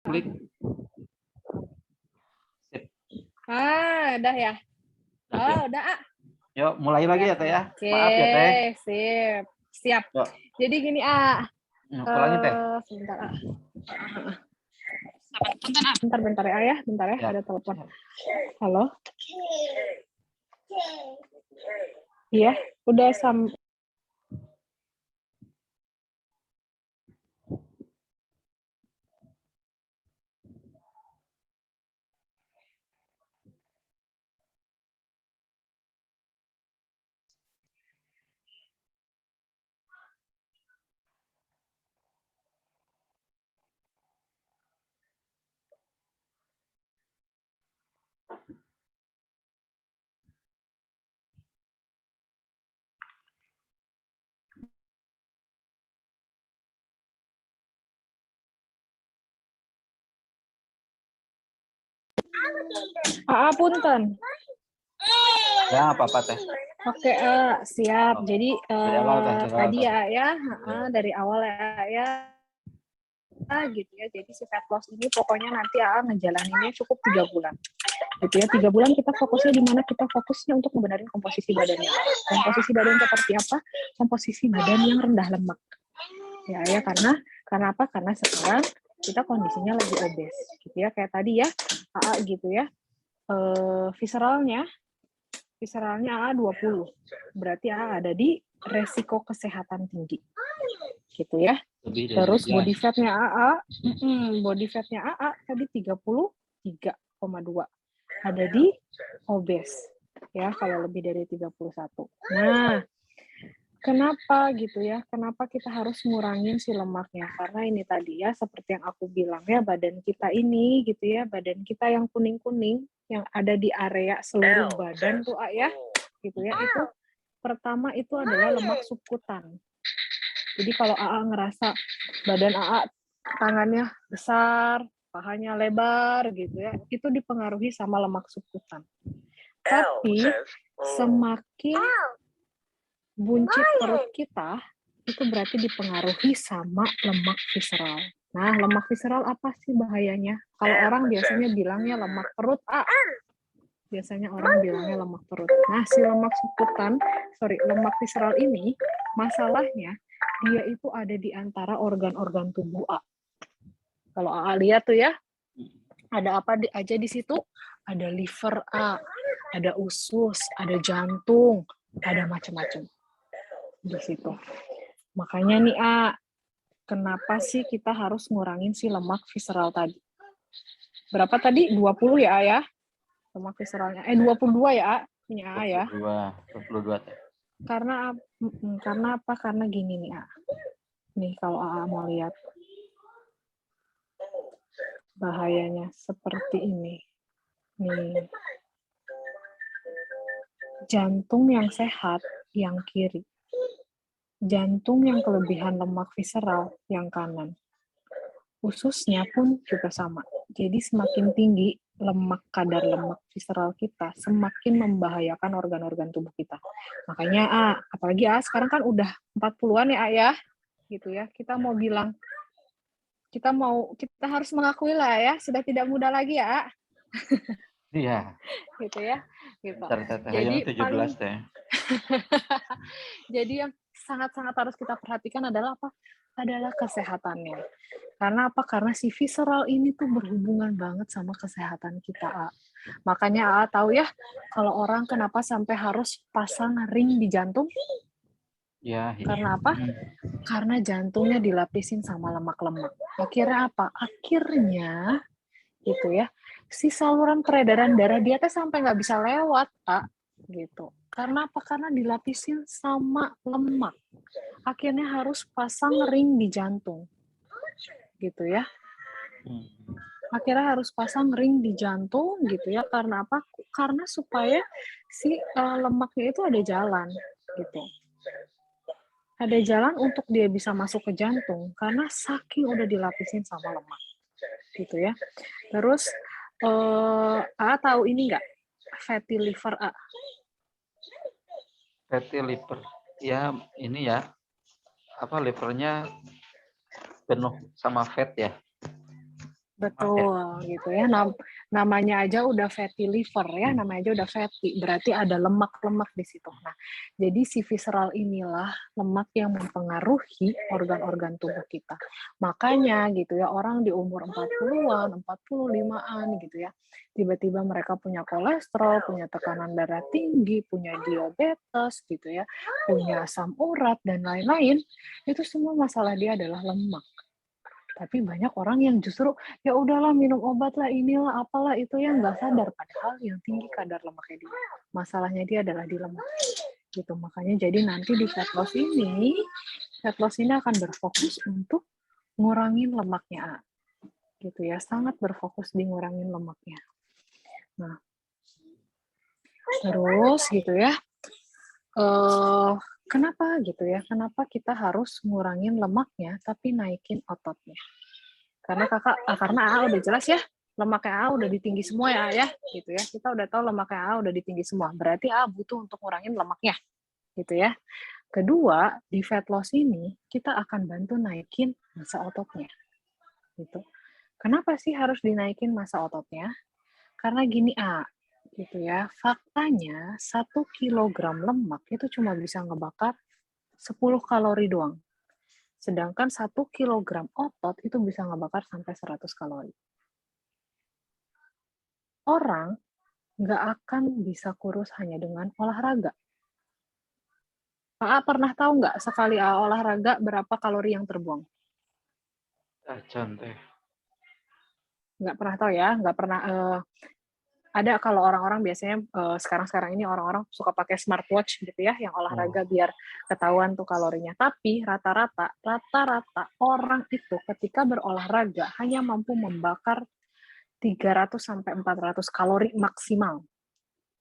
Klik. Sip. Udah ya. Oke. Udah. Yuk, mulai lagi ya, Teh ya. Oke, Maaf ya, Teh. sip. Siap. Yuk. Jadi gini, Ulangi, Teh. sebentar, Bentar ya, bentar ya, ada telepon. Halo. Iya, udah punten. Ya, apa-apa, Teh. Oke, siap. Jadi Dari awal, Teh. tadi dari awal ya. Gitu ya. Jadi si fat loss ini pokoknya nanti ngejalaninnya cukup 3 bulan. Gitu ya, 3 bulan kita fokusnya di mana? Kita fokusnya untuk membenarin komposisi badannya. Komposisi badan seperti apa? Komposisi badan yang rendah lemak. Ya karena apa? Karena sekarang kita kondisinya lagi obes, gitu ya. Kayak tadi ya, gitu ya. Visceralnya AA 20. Berarti AA ada di resiko kesehatan tinggi. Gitu ya. Terus body fatnya AA tadi 33,2. Ada di obes. Ya, kalau lebih dari 31. Nah, kenapa gitu ya? Kenapa kita harus ngurangin si lemaknya? Karena ini tadi ya, seperti yang aku bilang ya, badan kita ini gitu ya, badan kita yang kuning-kuning, yang ada di area seluruh badan tuh ya, gitu ya, itu pertama itu adalah lemak subkutan. Jadi kalau AA ngerasa badan AA tangannya besar, pahanya lebar gitu ya, itu dipengaruhi sama lemak subkutan. Tapi semakin buncit perut kita, itu berarti dipengaruhi sama lemak visceral. Nah, lemak visceral apa sih bahayanya? Kalau orang biasanya bilangnya lemak perut, biasanya orang bilangnya lemak perut. Nah, si lemak lemak visceral ini, masalahnya dia itu ada di antara organ-organ tubuh A. Kalau AA lihat tuh ya, ada apa aja di situ? Ada liver A, ada usus, ada jantung, ada macam-macam di situ. Makanya nih kenapa sih kita harus ngurangin si lemak visceral tadi? Berapa tadi? 20 ya, ya? Lemak visceralnya. 22 ya, punya ya. 22 Teh. Karena apa? Karena gini nih, Nih kalau mau lihat bahayanya seperti ini. Nih. Jantung yang sehat yang kiri. Jantung yang kelebihan lemak visceral yang kanan. Ususnya pun juga sama. Jadi semakin tinggi kadar lemak visceral kita, semakin membahayakan organ-organ tubuh kita. Makanya apalagi sekarang kan udah 40-an ya, gitu ya. Kita mau bilang, kita harus mengakui lah ya, sudah tidak muda lagi ya. Iya. Gitu ya. Gitu. Jadi 17 Teh. Jadi yang sangat-sangat harus kita perhatikan adalah apa? Adalah kesehatannya. Karena apa? Karena si visceral ini tuh berhubungan banget sama kesehatan kita. Makanya tahu ya, kalau orang kenapa sampai harus pasang ring di jantung? Ya. Karena apa? Karena jantungnya dilapisin sama lemak-lemak. Akhirnya apa? Akhirnya gitu ya, si saluran peredaran darah dia tuh sampai nggak bisa lewat, gitu. Karena apa? Karena dilapisin sama lemak. Akhirnya harus pasang ring di jantung. Gitu ya. Akhirnya harus pasang ring di jantung gitu ya. Karena apa? Karena supaya si lemaknya itu ada jalan gitu. Ada jalan untuk dia bisa masuk ke jantung karena saking udah dilapisin sama lemak. Gitu ya. Terus tahu ini nggak? Fatty liver Fatty liver. Ya, ini ya. Apa livernya penuh sama fat ya? Betul gitu ya. Namanya aja udah fatty liver ya, namanya aja udah fatty, berarti ada lemak-lemak di situ. Nah, jadi si visceral inilah lemak yang mempengaruhi organ-organ tubuh kita. Makanya gitu ya, orang di umur 40-an, 45-an gitu ya, tiba-tiba mereka punya kolesterol, punya tekanan darah tinggi, punya diabetes gitu ya, punya asam urat dan lain-lain, itu semua masalah dia adalah lemak. Tapi banyak orang yang justru, ya udahlah minum obat lah, inilah, apalah, itu yang nggak sadar. Padahal yang tinggi kadar lemaknya dia. Masalahnya dia adalah di lemak. Gitu. Makanya jadi nanti di fat loss ini akan berfokus untuk ngurangin lemaknya. Gitu ya, sangat berfokus di ngurangin lemaknya. Nah, terus gitu ya, kenapa gitu ya? Kenapa kita harus ngurangin lemaknya tapi naikin ototnya? Karena karena AA udah jelas ya, lemaknya AA udah ditinggi semua ya, gitu ya. Kita udah tahu lemaknya AA udah ditinggi semua. Berarti AA butuh untuk ngurangin lemaknya, gitu ya. Kedua, di fat loss ini kita akan bantu naikin massa ototnya, gitu. Kenapa sih harus dinaikin massa ototnya? Karena gini gitu ya, faktanya 1 kilogram lemak itu cuma bisa ngebakar 10 kalori doang. Sedangkan 1 kilogram otot itu bisa ngebakar sampai 100 kalori. Orang nggak akan bisa kurus hanya dengan olahraga. AA pernah tahu nggak sekali AA olahraga berapa kalori yang terbuang? Contoh. Nggak pernah tahu ya, nggak pernah. Ada kalau orang-orang biasanya sekarang ini orang-orang suka pakai smartwatch gitu ya, yang olahraga biar ketahuan tuh kalorinya. Tapi rata-rata orang itu ketika berolahraga hanya mampu membakar 300 sampai 400 kalori maksimal.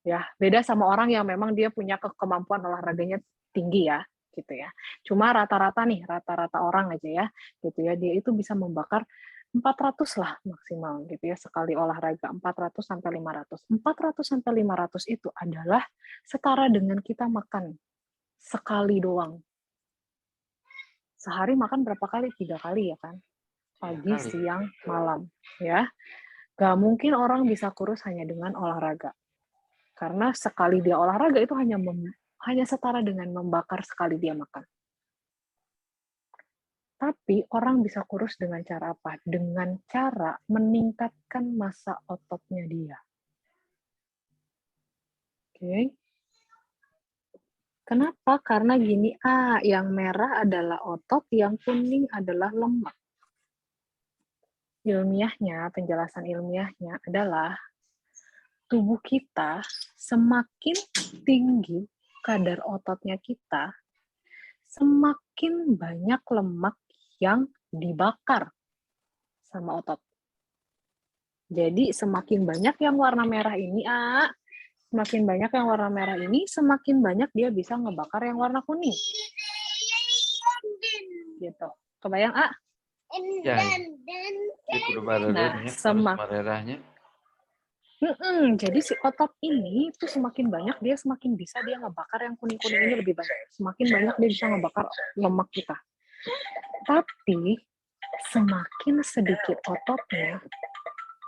Ya, beda sama orang yang memang dia punya kemampuan olahraganya tinggi ya, gitu ya. Cuma rata-rata orang aja ya, gitu ya, dia itu bisa membakar 400 lah maksimal gitu ya sekali olahraga, 400 sampai 500. 400 sampai 500 itu adalah setara dengan kita makan sekali doang. Sehari makan berapa kali? 3 kali ya kan? Pagi, siang, malam ya. Gak mungkin orang bisa kurus hanya dengan olahraga. Karena sekali dia olahraga itu hanya setara dengan membakar sekali dia makan. Tapi orang bisa kurus dengan cara apa? Dengan cara meningkatkan massa ototnya dia. Oke. Kenapa? Karena gini, yang merah adalah otot, yang kuning adalah lemak. Ilmiahnya, penjelasan ilmiahnya adalah tubuh kita semakin tinggi kadar ototnya kita, semakin banyak lemak yang dibakar sama otot. Jadi semakin banyak yang warna merah ini, semakin banyak yang warna merah ini, semakin banyak dia bisa ngebakar yang warna kuning. Gitu. Kebayang, Ya. Itu merahnya. Jadi si otot ini tuh semakin banyak dia semakin bisa dia ngebakar yang kuning-kuning ini lebih banyak. Semakin banyak dia bisa ngebakar lemak kita. Tapi semakin sedikit ototnya,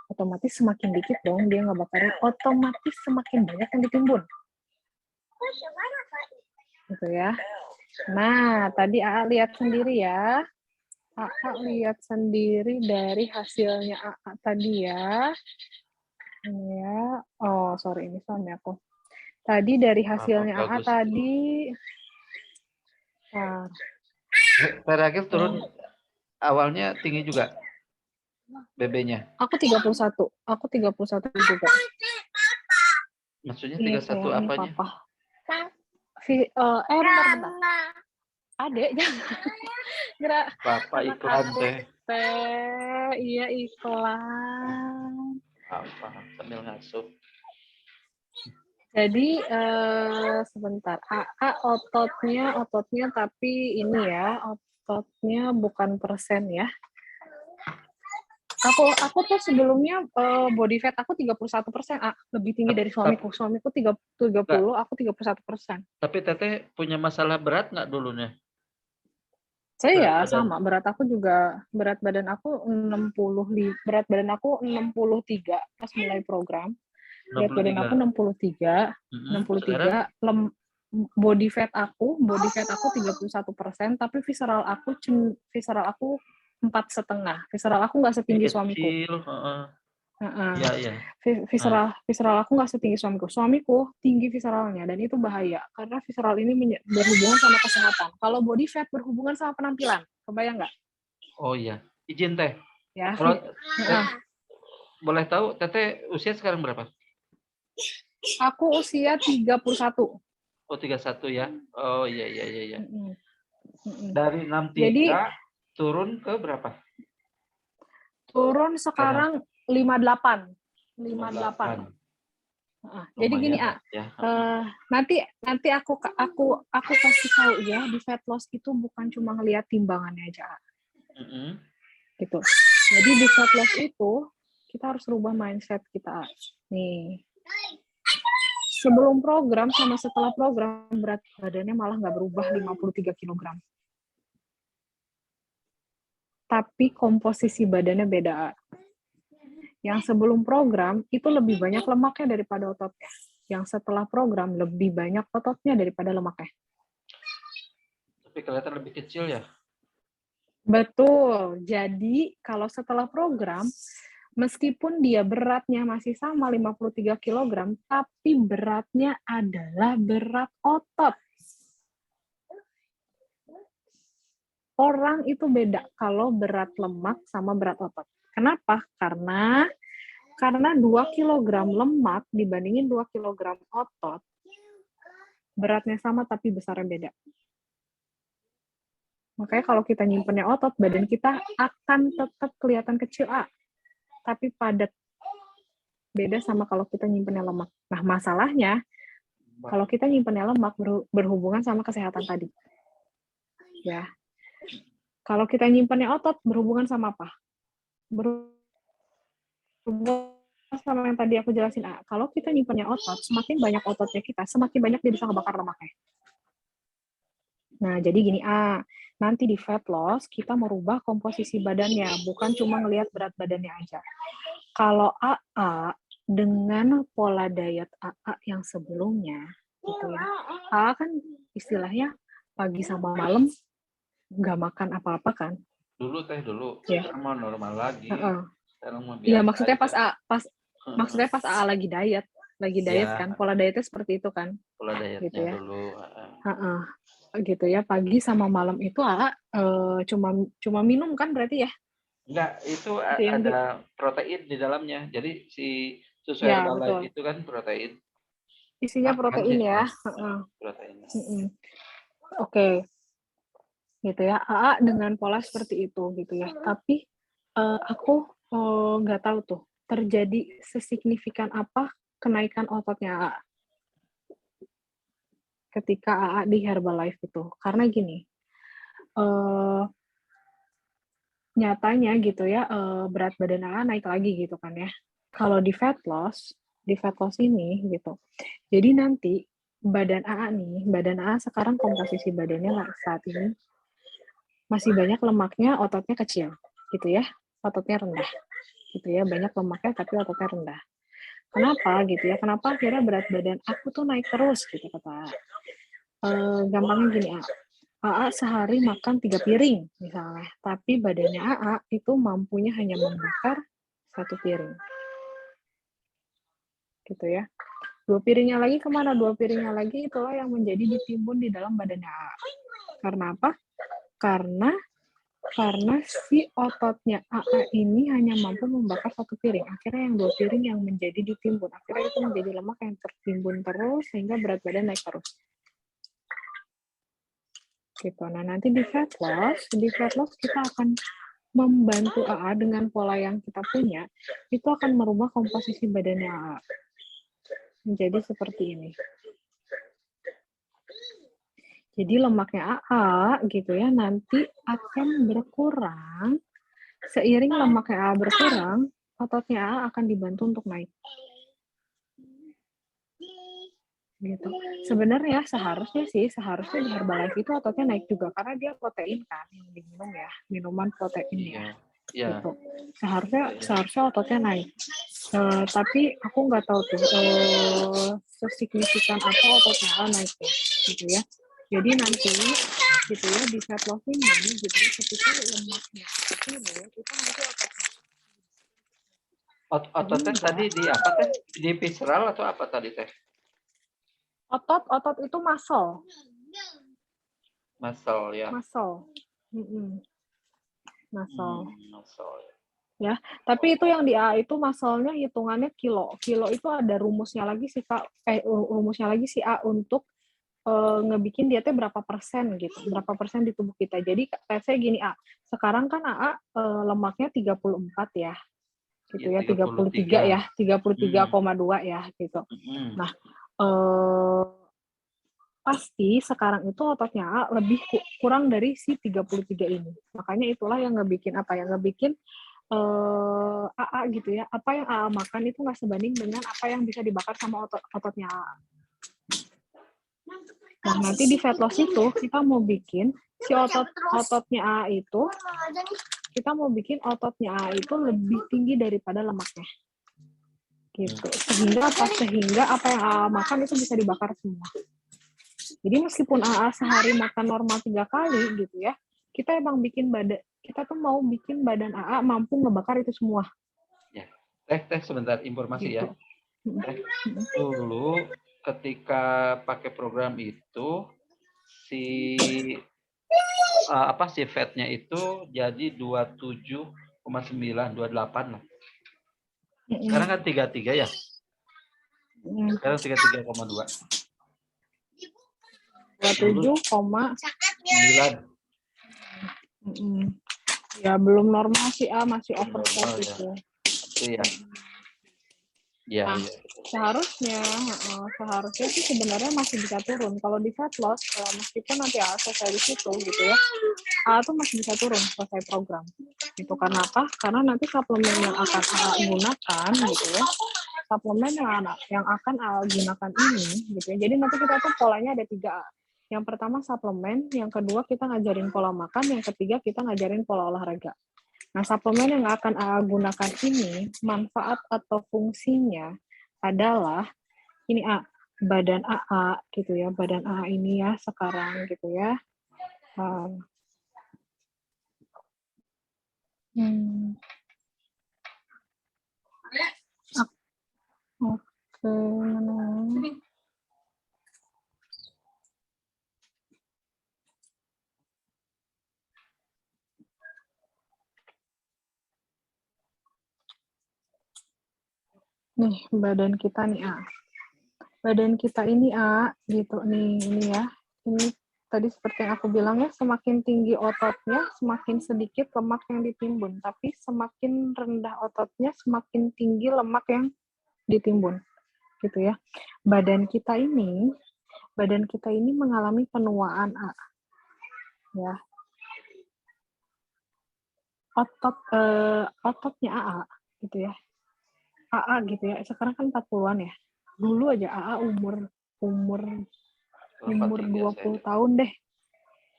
otomatis semakin dikit dong dia ngebakarnya, otomatis semakin banyak yang ditimbun. Gitu ya. Nah, tadi AA lihat sendiri ya. AA lihat sendiri dari hasilnya AA tadi ya. Ini ya. Oh, sorry, ini suami aku. Tadi dari hasilnya AA tadi. Terakhir turun awalnya tinggi juga BB-nya. Aku 31. Aku 31 juga. Maksudnya 31 apanya? Papa. Bentar. Adek jangan. Papa iklan teh. Iya iklan. Apa? Sambil ngasuh. Jadi sebentar. Ototnya tapi ini ya, ototnya bukan persen ya. Aku tuh sebelumnya body fat aku 31%, lebih tinggi dari suamiku. Suamiku 30, aku 31%. Tapi Teteh punya masalah berat nggak dulunya? Saya Berat badan sama, berat badan aku 63 pas mulai program. Berat badan aku 63, Sekarang 63, body fat aku 31%, tapi visceral aku 4,5. Visceral aku nggak setinggi suamiku. kecil, Heeh. iya iya. Visceral aku nggak setinggi suamiku. Suamiku tinggi visceralnya, dan itu bahaya karena visceral ini berhubungan sama kesehatan. Kalau body fat berhubungan sama penampilan, kebayang nggak? Oh iya, izin Teh. Ya, Kalau heeh. boleh tahu Teteh usia sekarang berapa? Aku usia 31. Oh 31 ya. Oh iya iya iya iya. Mm-mm. Mm-mm. Dari Jadi 63 turun ke berapa? turun sekarang 58. 58. Jadi gini, Lumayan ya. nanti aku kasih tahu ya, di fat loss itu bukan cuma ngelihat timbangannya aja, gitu. Jadi di fat loss itu kita harus rubah mindset kita. Nih, sebelum program sama setelah program berat badannya malah nggak berubah 53 kg. Tapi komposisi badannya beda. Yang sebelum program itu lebih banyak lemaknya daripada ototnya. Yang setelah program lebih banyak ototnya daripada lemaknya. Tapi kelihatan lebih kecil ya. Betul. Jadi kalau setelah program, meskipun dia beratnya masih sama 53 kg, tapi beratnya adalah berat otot. Orang itu beda kalau berat lemak sama berat otot. Kenapa? Karena 2 kg lemak dibandingin 2 kg otot, beratnya sama tapi besarnya beda. Makanya kalau kita nyimpennya otot, badan kita akan tetap kelihatan kecil, tapi padat. Beda sama kalau kita nyimpennya lemak. Nah, masalahnya, kalau kita nyimpennya lemak berhubungan sama kesehatan tadi. Ya. Kalau kita nyimpennya otot, berhubungan sama apa? Berhubungan sama yang tadi aku jelasin, kalau kita nyimpennya otot, semakin banyak ototnya kita, semakin banyak dia bisa ngebakar lemaknya. Nah, jadi gini, nanti di fat loss, kita merubah komposisi badannya, bukan cuma ngelihat berat badannya aja. Kalau AA, dengan pola diet AA yang sebelumnya, gitu ya, AA kan istilahnya pagi sama malam nggak makan apa-apa kan? Dulu Ya. sekarang mau normal lagi. Sekarang mau biasa. Iya, maksudnya maksudnya pas AA lagi diet Ya. kan, pola dietnya seperti itu kan? Pola dietnya gitu ya. dulu. Gitu ya, pagi sama malam itu cuma minum kan berarti ya? Enggak, itu ada protein di dalamnya. Jadi si susu Ya, Herbalife betul. itu kan protein. Isinya protein ya. Protein. Oke. Gitu ya. AA dengan pola seperti itu gitu ya. Tapi aku nggak tahu tuh terjadi sesignifikan apa kenaikan ototnya AA ketika AA di Herbalife itu. Karena gini, nyatanya gitu ya, berat badan AA naik lagi gitu kan ya. Kalau di fat loss ini gitu. Jadi nanti badan AA sekarang komposisi badannya saat ini masih banyak lemaknya, ototnya kecil gitu ya. Ototnya rendah. Gitu ya, banyak lemaknya tapi ototnya rendah. Kenapa gitu ya? Kenapa akhirnya berat badan aku tuh naik terus gitu kata. Gampangnya gini, AA sehari makan 3 piring misalnya, tapi badannya AA itu mampunya hanya membakar 1 piring. Gitu ya. 2 piringnya lagi kemana? 2 piringnya lagi itulah yang menjadi ditimbun di dalam badannya AA. Karena apa? Karena si ototnya AA ini hanya mampu membakar 1 piring. Akhirnya yang 2 piring yang menjadi ditimbun. Akhirnya itu menjadi lemak yang tertimbun terus sehingga berat badan naik terus. Gitu. Nah, nanti di fat loss kita akan membantu AA dengan pola yang kita punya, itu akan merubah komposisi badannya AA menjadi seperti ini. Jadi lemaknya AA gitu ya nanti akan berkurang. Seiring lemaknya AA berkurang, ototnya AA akan dibantu untuk naik. gitu. Sebenarnya seharusnya di Herbalife itu ototnya naik juga karena dia protein kan yang diminum ya, minuman protein ya. Iya. Gitu. Seharusnya ototnya naik. Tapi aku nggak tahu tuh sesignifikan apa ototnya naiknya gitu ya. Jadi nanti gitu ya di fat loss ini gitu ya, ketika lemaknya turun itu nanti Ototnya tadi di apa teh? Di visceral atau apa tadi teh? otot itu muscle Ya. muscle Ya. ya. Tapi itu yang di A itu muscle-nya hitungannya kilo itu ada rumusnya lagi sih Kak, rumusnya lagi sih A untuk ngebikin dia tuh berapa persen gitu, berapa persen di tubuh kita. Jadi saya gini A, sekarang kan AA lemaknya 34 ya, gitu ya, 33 ya, 33,2 ya, gitu. Nah, pasti sekarang itu ototnya AA lebih kurang dari si 33 ini. Makanya itulah yang ngebikin AA gitu ya, apa yang AA makan itu nggak sebanding dengan apa yang bisa dibakar sama ototnya AA. Nah, nanti di fat loss itu kita mau bikin si ototnya A itu, kita mau bikin ototnya A itu lebih tinggi daripada lemaknya. Gitu. Sehingga apa yang AA makan itu bisa dibakar semua. Jadi meskipun AA sehari makan normal 3 kali gitu ya, kita emang kita tuh mau bikin badan AA mampu ngebakar itu semua. Ya. Teh sebentar informasi gitu. Ya. Dulu ketika pakai program itu si fatnya itu jadi 27,9 28 lah. Sekarang kan 33 ya. Sekarang 33,2. 27,9. Ya belum normal sih masih overflow gitu. Iya. Ya, nah, seharusnya sih sebenarnya masih bisa turun. Kalau di fat loss, meskipun nanti selesai di situ gitu ya, tuh masih bisa turun selesai program. Itu karena apa? Karena nanti suplemen yang akan gunakan gitu ya, suplemen yang akan gunakan ini gitu ya. Jadi nanti kita tuh polanya ada 3. Yang pertama suplemen, yang kedua kita ngajarin pola makan, yang ketiga kita ngajarin pola olahraga. Nah, suplemen yang akan AA gunakan ini, manfaat atau fungsinya adalah ini badan AA gitu ya, badan AA ini ya sekarang gitu ya. Nih, badan kita nih badan kita ini gitu nih, ini ya. Ini tadi seperti yang aku bilang ya, semakin tinggi ototnya, semakin sedikit lemak yang ditimbun. Tapi semakin rendah ototnya, semakin tinggi lemak yang ditimbun. Gitu ya. Badan kita ini mengalami penuaan ya. Ototnya gitu ya. Gitu ya. Sekarang kan 40-an ya. Dulu aja umur 20 tahun deh.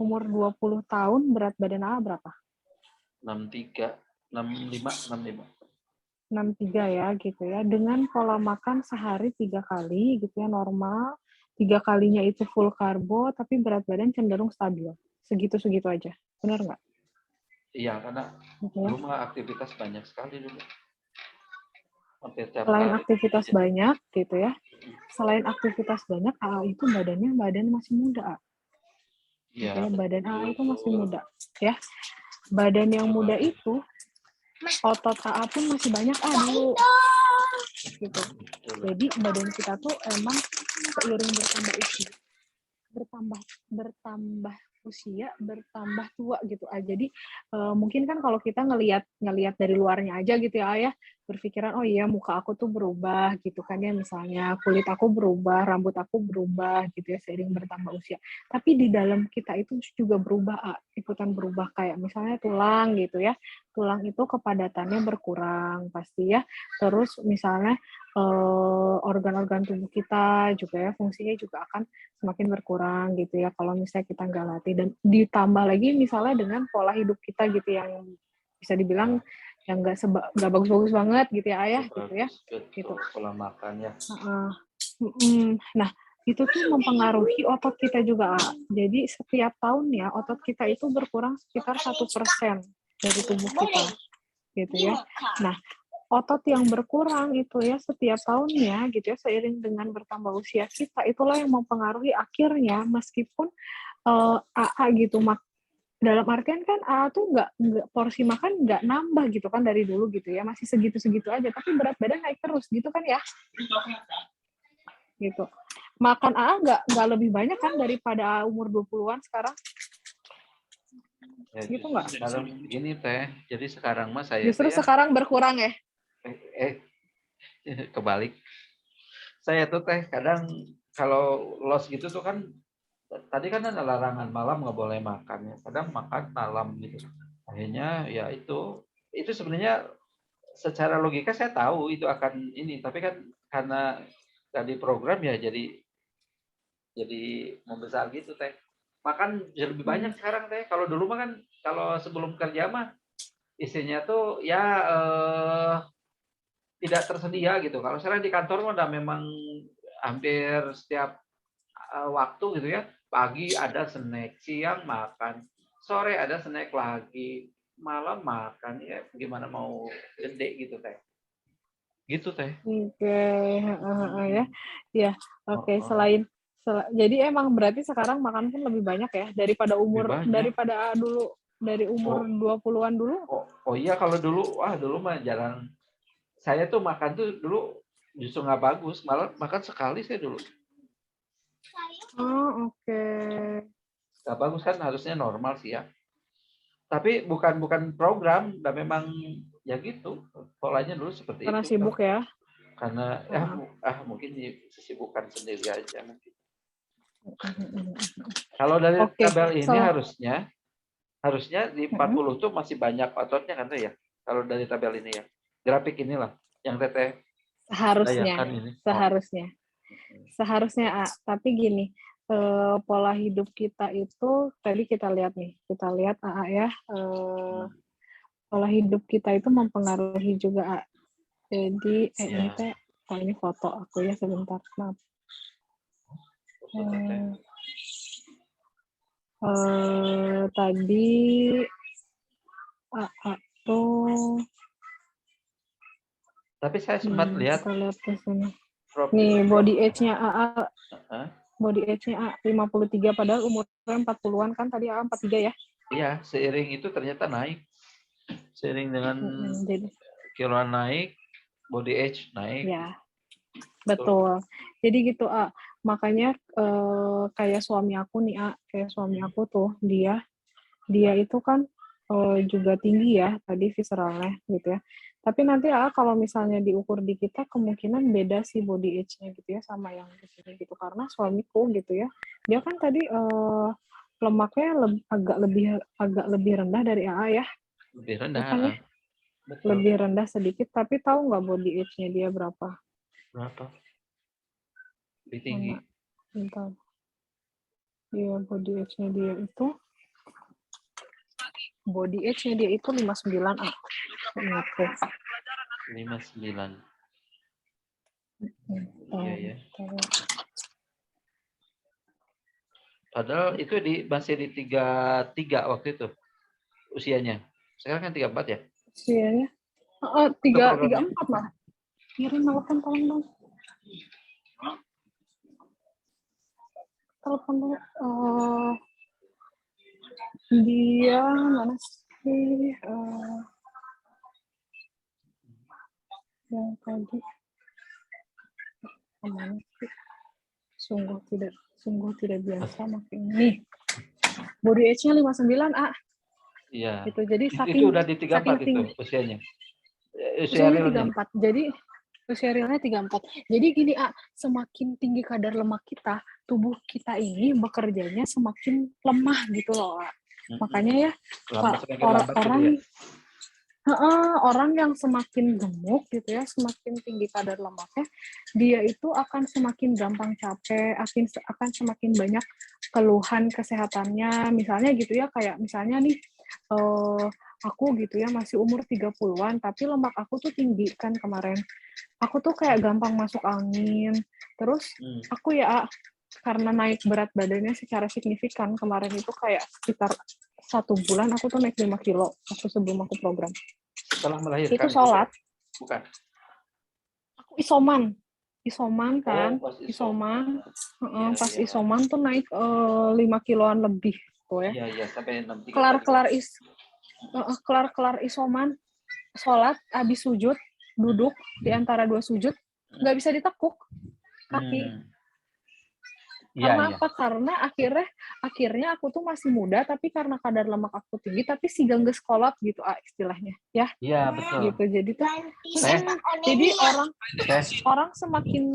Umur 20 tahun berat badan berapa? 63, 65. 63 ya gitu ya. Dengan pola makan sehari 3 kali gitu ya, normal. 3 kalinya itu full karbo, tapi berat badan cenderung stabil. Segitu-segitu aja. Benar nggak? Iya, karena dulu mah aktivitas banyak sekali dulu. Selain aktivitas banyak gitu ya. Selain aktivitas banyak, itu badan masih muda. Iya. Gitu ya, badan itu masih muda ya. Badan yang muda itu otot pun masih banyak dulu. Gitu. Jadi badan kita tuh emang seiring bertambah usia, bertambah tua gitu. Jadi mungkin kan kalau kita ngelihat dari luarnya aja gitu ya, berpikiran, oh iya muka aku tuh berubah gitu kan ya, misalnya kulit aku berubah, rambut aku berubah gitu ya seiring bertambah usia. Tapi di dalam kita itu juga berubah, ikutan berubah kayak misalnya tulang gitu ya. Tulang itu kepadatannya berkurang pasti ya. Terus misalnya organ-organ tubuh kita juga ya fungsinya juga akan semakin berkurang gitu ya kalau misalnya kita nggak latih, dan ditambah lagi misalnya dengan pola hidup kita gitu yang bisa dibilang yang nggak bagus-bagus banget gitu ya ayah gitu ya Bagus, gitu. betul. Pola makan ya. Nah itu tuh mempengaruhi otot kita juga. Jadi setiap tahunnya otot kita itu berkurang sekitar 1% dari tubuh kita gitu ya. Nah otot yang berkurang itu ya setiap tahunnya gitu ya seiring dengan bertambah usia kita, itulah yang mempengaruhi akhirnya meskipun AA gitu dalam artian kan AA tuh nggak porsi makan nggak nambah gitu kan dari dulu gitu ya, masih segitu-segitu aja tapi berat badan naik terus gitu kan ya gitu. Makan AA nggak lebih banyak kan daripada AA umur 20-an sekarang Ya, gitu justru nggak? sekarang gini teh. Jadi sekarang mas saya Justru tuh ya sekarang berkurang ya. eh kebalik. Saya tuh teh kadang kalau los gitu tuh kan tadi kan ada larangan malam nggak boleh makan ya. Kadang makan malam gitu. Akhirnya ya itu sebenarnya secara logika saya tahu itu akan ini, tapi kan karena tadi program ya jadi membesar gitu teh. Makan jadi lebih banyak sekarang teh. Kalau dulu mah kan kalau sebelum kerja mah isinya tuh ya tidak tersedia gitu. Kalau sekarang di kantor mah udah memang hampir setiap waktu gitu ya. Pagi ada snack, siang makan, sore ada snack lagi, malam makan ya gimana mau gede gitu teh. Gitu teh. Oke, ya. Ya, Oh, oke. oh. Jadi emang berarti sekarang makan pun lebih banyak ya daripada Lebih banyak. dulu dari umur Oh, 20-an dulu. oh iya kalau dulu mah jarang. Saya tuh makan tuh dulu justru nggak bagus, malah makan sekali saya dulu. Oh, oke. Nggak bagus kan harusnya normal sih ya. Tapi bukan program, dan memang ya gitu polanya dulu seperti Karena itu. sibuk ya. Karena mungkin kesibukan sendiri aja mungkin. Kalau dari Oke, tabel ini so, harusnya di 40 tuh masih banyak ototnya kan tuh ya. Kalau dari tabel ini ya. Grafik inilah yang teteh seharusnya, bayangkan ini. Oh. seharusnya, seharusnya. Tapi gini, pola hidup kita itu tadi kita lihat nih, kita lihat ya, pola hidup kita itu mempengaruhi juga. Jadi ini Ya. teh, ini foto aku ya sebentar, maaf. Tadi tuh Tapi saya sempat lihat kita lihat ke sini. Nih body age-nya body age-nya 53 padahal umurnya 40-an kan tadi 43 ya. Iya, seiring itu ternyata naik. Seiring dengan jadi kiloan naik, body age naik. ya betul. Jadi gitu makanya kayak suami aku nih kayak suami aku tuh dia itu kan juga tinggi ya tadi visceralnya gitu ya. Tapi nanti kalau misalnya diukur di kita kemungkinan beda sih body age-nya gitu ya sama yang di sini gitu, karena suamiku gitu ya dia kan tadi lemaknya agak lebih rendah dari AA ya. Lebih rendah. Kan ya? Betul. Lebih rendah sedikit, tapi tahu nggak body age-nya dia berapa? Berapa? Lebih tinggi. Bentar. Dia body age-nya dia itu 59 ingatku. 59. Iya ya. Padahal itu masih di 33 waktu itu usianya. Sekarang kan 34 ya? Usianya 34 lah. Kirim telepon tolong dong. Telepon dulu. Dia mana sih? Yang tadi kemana sih? Sungguh tidak biasa makin ini. Body age-nya 59 Iya. Gitu. Jadi itu udah di 34 itu usianya. usia Usianya realnya. 34. Jadi usia realnya 34. Jadi gini, semakin tinggi kadar lemak kita, tubuh kita ini bekerjanya semakin lemah gitu loh, A. Makanya ya, Semakin lambat gitu orang ya. orang yang semakin gemuk gitu ya, semakin tinggi kadar lemaknya, dia itu akan semakin gampang capek, akan semakin banyak keluhan kesehatannya. Misalnya gitu ya, kayak misalnya nih, aku gitu ya masih umur 30-an, tapi lemak aku tuh tinggi kan kemarin. Aku tuh kayak gampang masuk angin. Terus aku ya, karena naik berat badannya secara signifikan, kemarin itu kayak sekitar 1 bulan aku tuh naik 5 kilo waktu sebelum aku program. Setelah Itu melahirkan sholat. bukan. Aku isoman kan, pas isoman. Pas Iya. isoman tuh naik 5 kiloan lebih tuh ya. Iya, sampai 63 Kelar isoman, sholat, habis sujud, duduk di antara 2 sujud, nggak bisa ditekuk kaki. Karena Iya. apa? Karena akhirnya aku tuh masih muda, tapi karena kadar lemak aku tinggi, tapi si gangges kolot gitu istilahnya, ya. Iya, betul. Gitu. Jadi orang semakin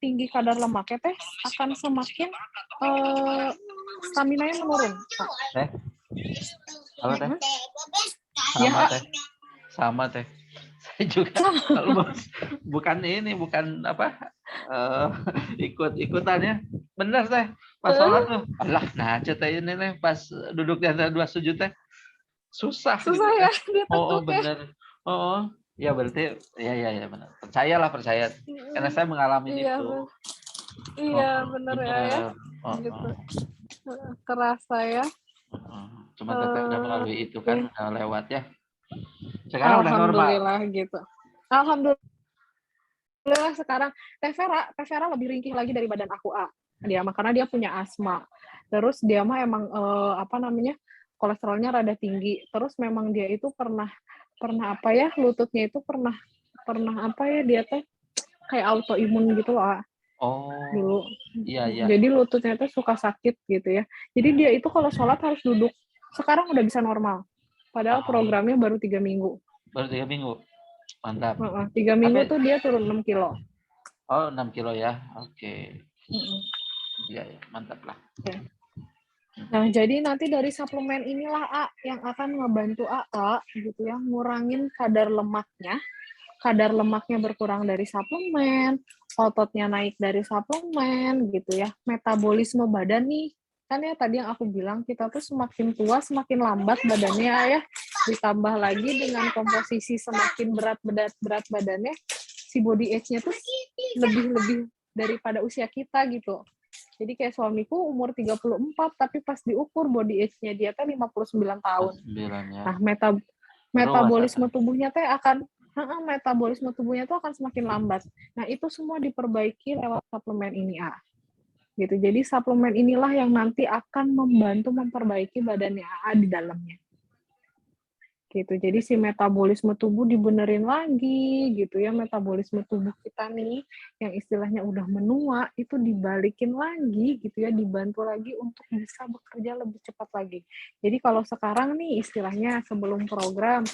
tinggi kadar lemaknya teh akan semakin stamina-nya menurun. Halo teh. Sama teh. Saya juga kalau bukan apa ikut-ikutannya. Bener teh. Pas sholat tuh, alah ini nih pas duduk di antara 2 sujud teh susah gitu ya teh. Bener. Ya berarti ya benar. Percaya. Karena saya mengalami itu. Iya, bener ya. Gitu. Kerasa ya. Cuma tetap udah melalui itu kan, udah lewat ya. Sekarang udah normal. Alhamdulillah gitu. Alhamdulillah sekarang Teh Vera lebih ringkih lagi dari badan aku, Dia karena dia punya asma. Terus dia mah emang kolesterolnya rada tinggi. Terus memang dia itu pernah apa ya, lututnya itu pernah apa ya, dia teh kayak autoimun gitu loh, dulu. Iya. Jadi lututnya tuh suka sakit gitu ya. Jadi dia itu kalau sholat harus duduk. Sekarang udah bisa normal. Padahal programnya baru 3 minggu. Baru 3 minggu. Mantap. 3 minggu tuh dia turun 6 kilo. 6 kilo ya. Oke. Iya, mantap lah. Nah, jadi nanti dari suplemen inilah yang akan ngebantu gitu ya, ngurangin kadar lemaknya. Kadar lemaknya berkurang dari suplemen, ototnya naik dari suplemen gitu ya. Metabolisme badan nih, kan ya tadi yang aku bilang, kita tuh semakin tua semakin lambat badannya ya. Ditambah lagi dengan komposisi semakin berat badannya, si body age-nya tuh lebih daripada usia kita gitu. Jadi kayak suamiku umur 34, tapi pas diukur body age-nya dia kan 59 tahun. Nah, metabolisme tubuhnya teh akan tuh akan semakin lambat. Nah, itu semua diperbaiki lewat suplemen ini, gitu. Jadi suplemen inilah yang nanti akan membantu memperbaiki badannya di dalamnya. Gitu. Jadi si metabolisme tubuh dibenerin lagi gitu ya, metabolisme tubuh kita nih yang istilahnya udah menua itu dibalikin lagi gitu ya, dibantu lagi untuk bisa bekerja lebih cepat lagi. Jadi kalau sekarang nih istilahnya sebelum program,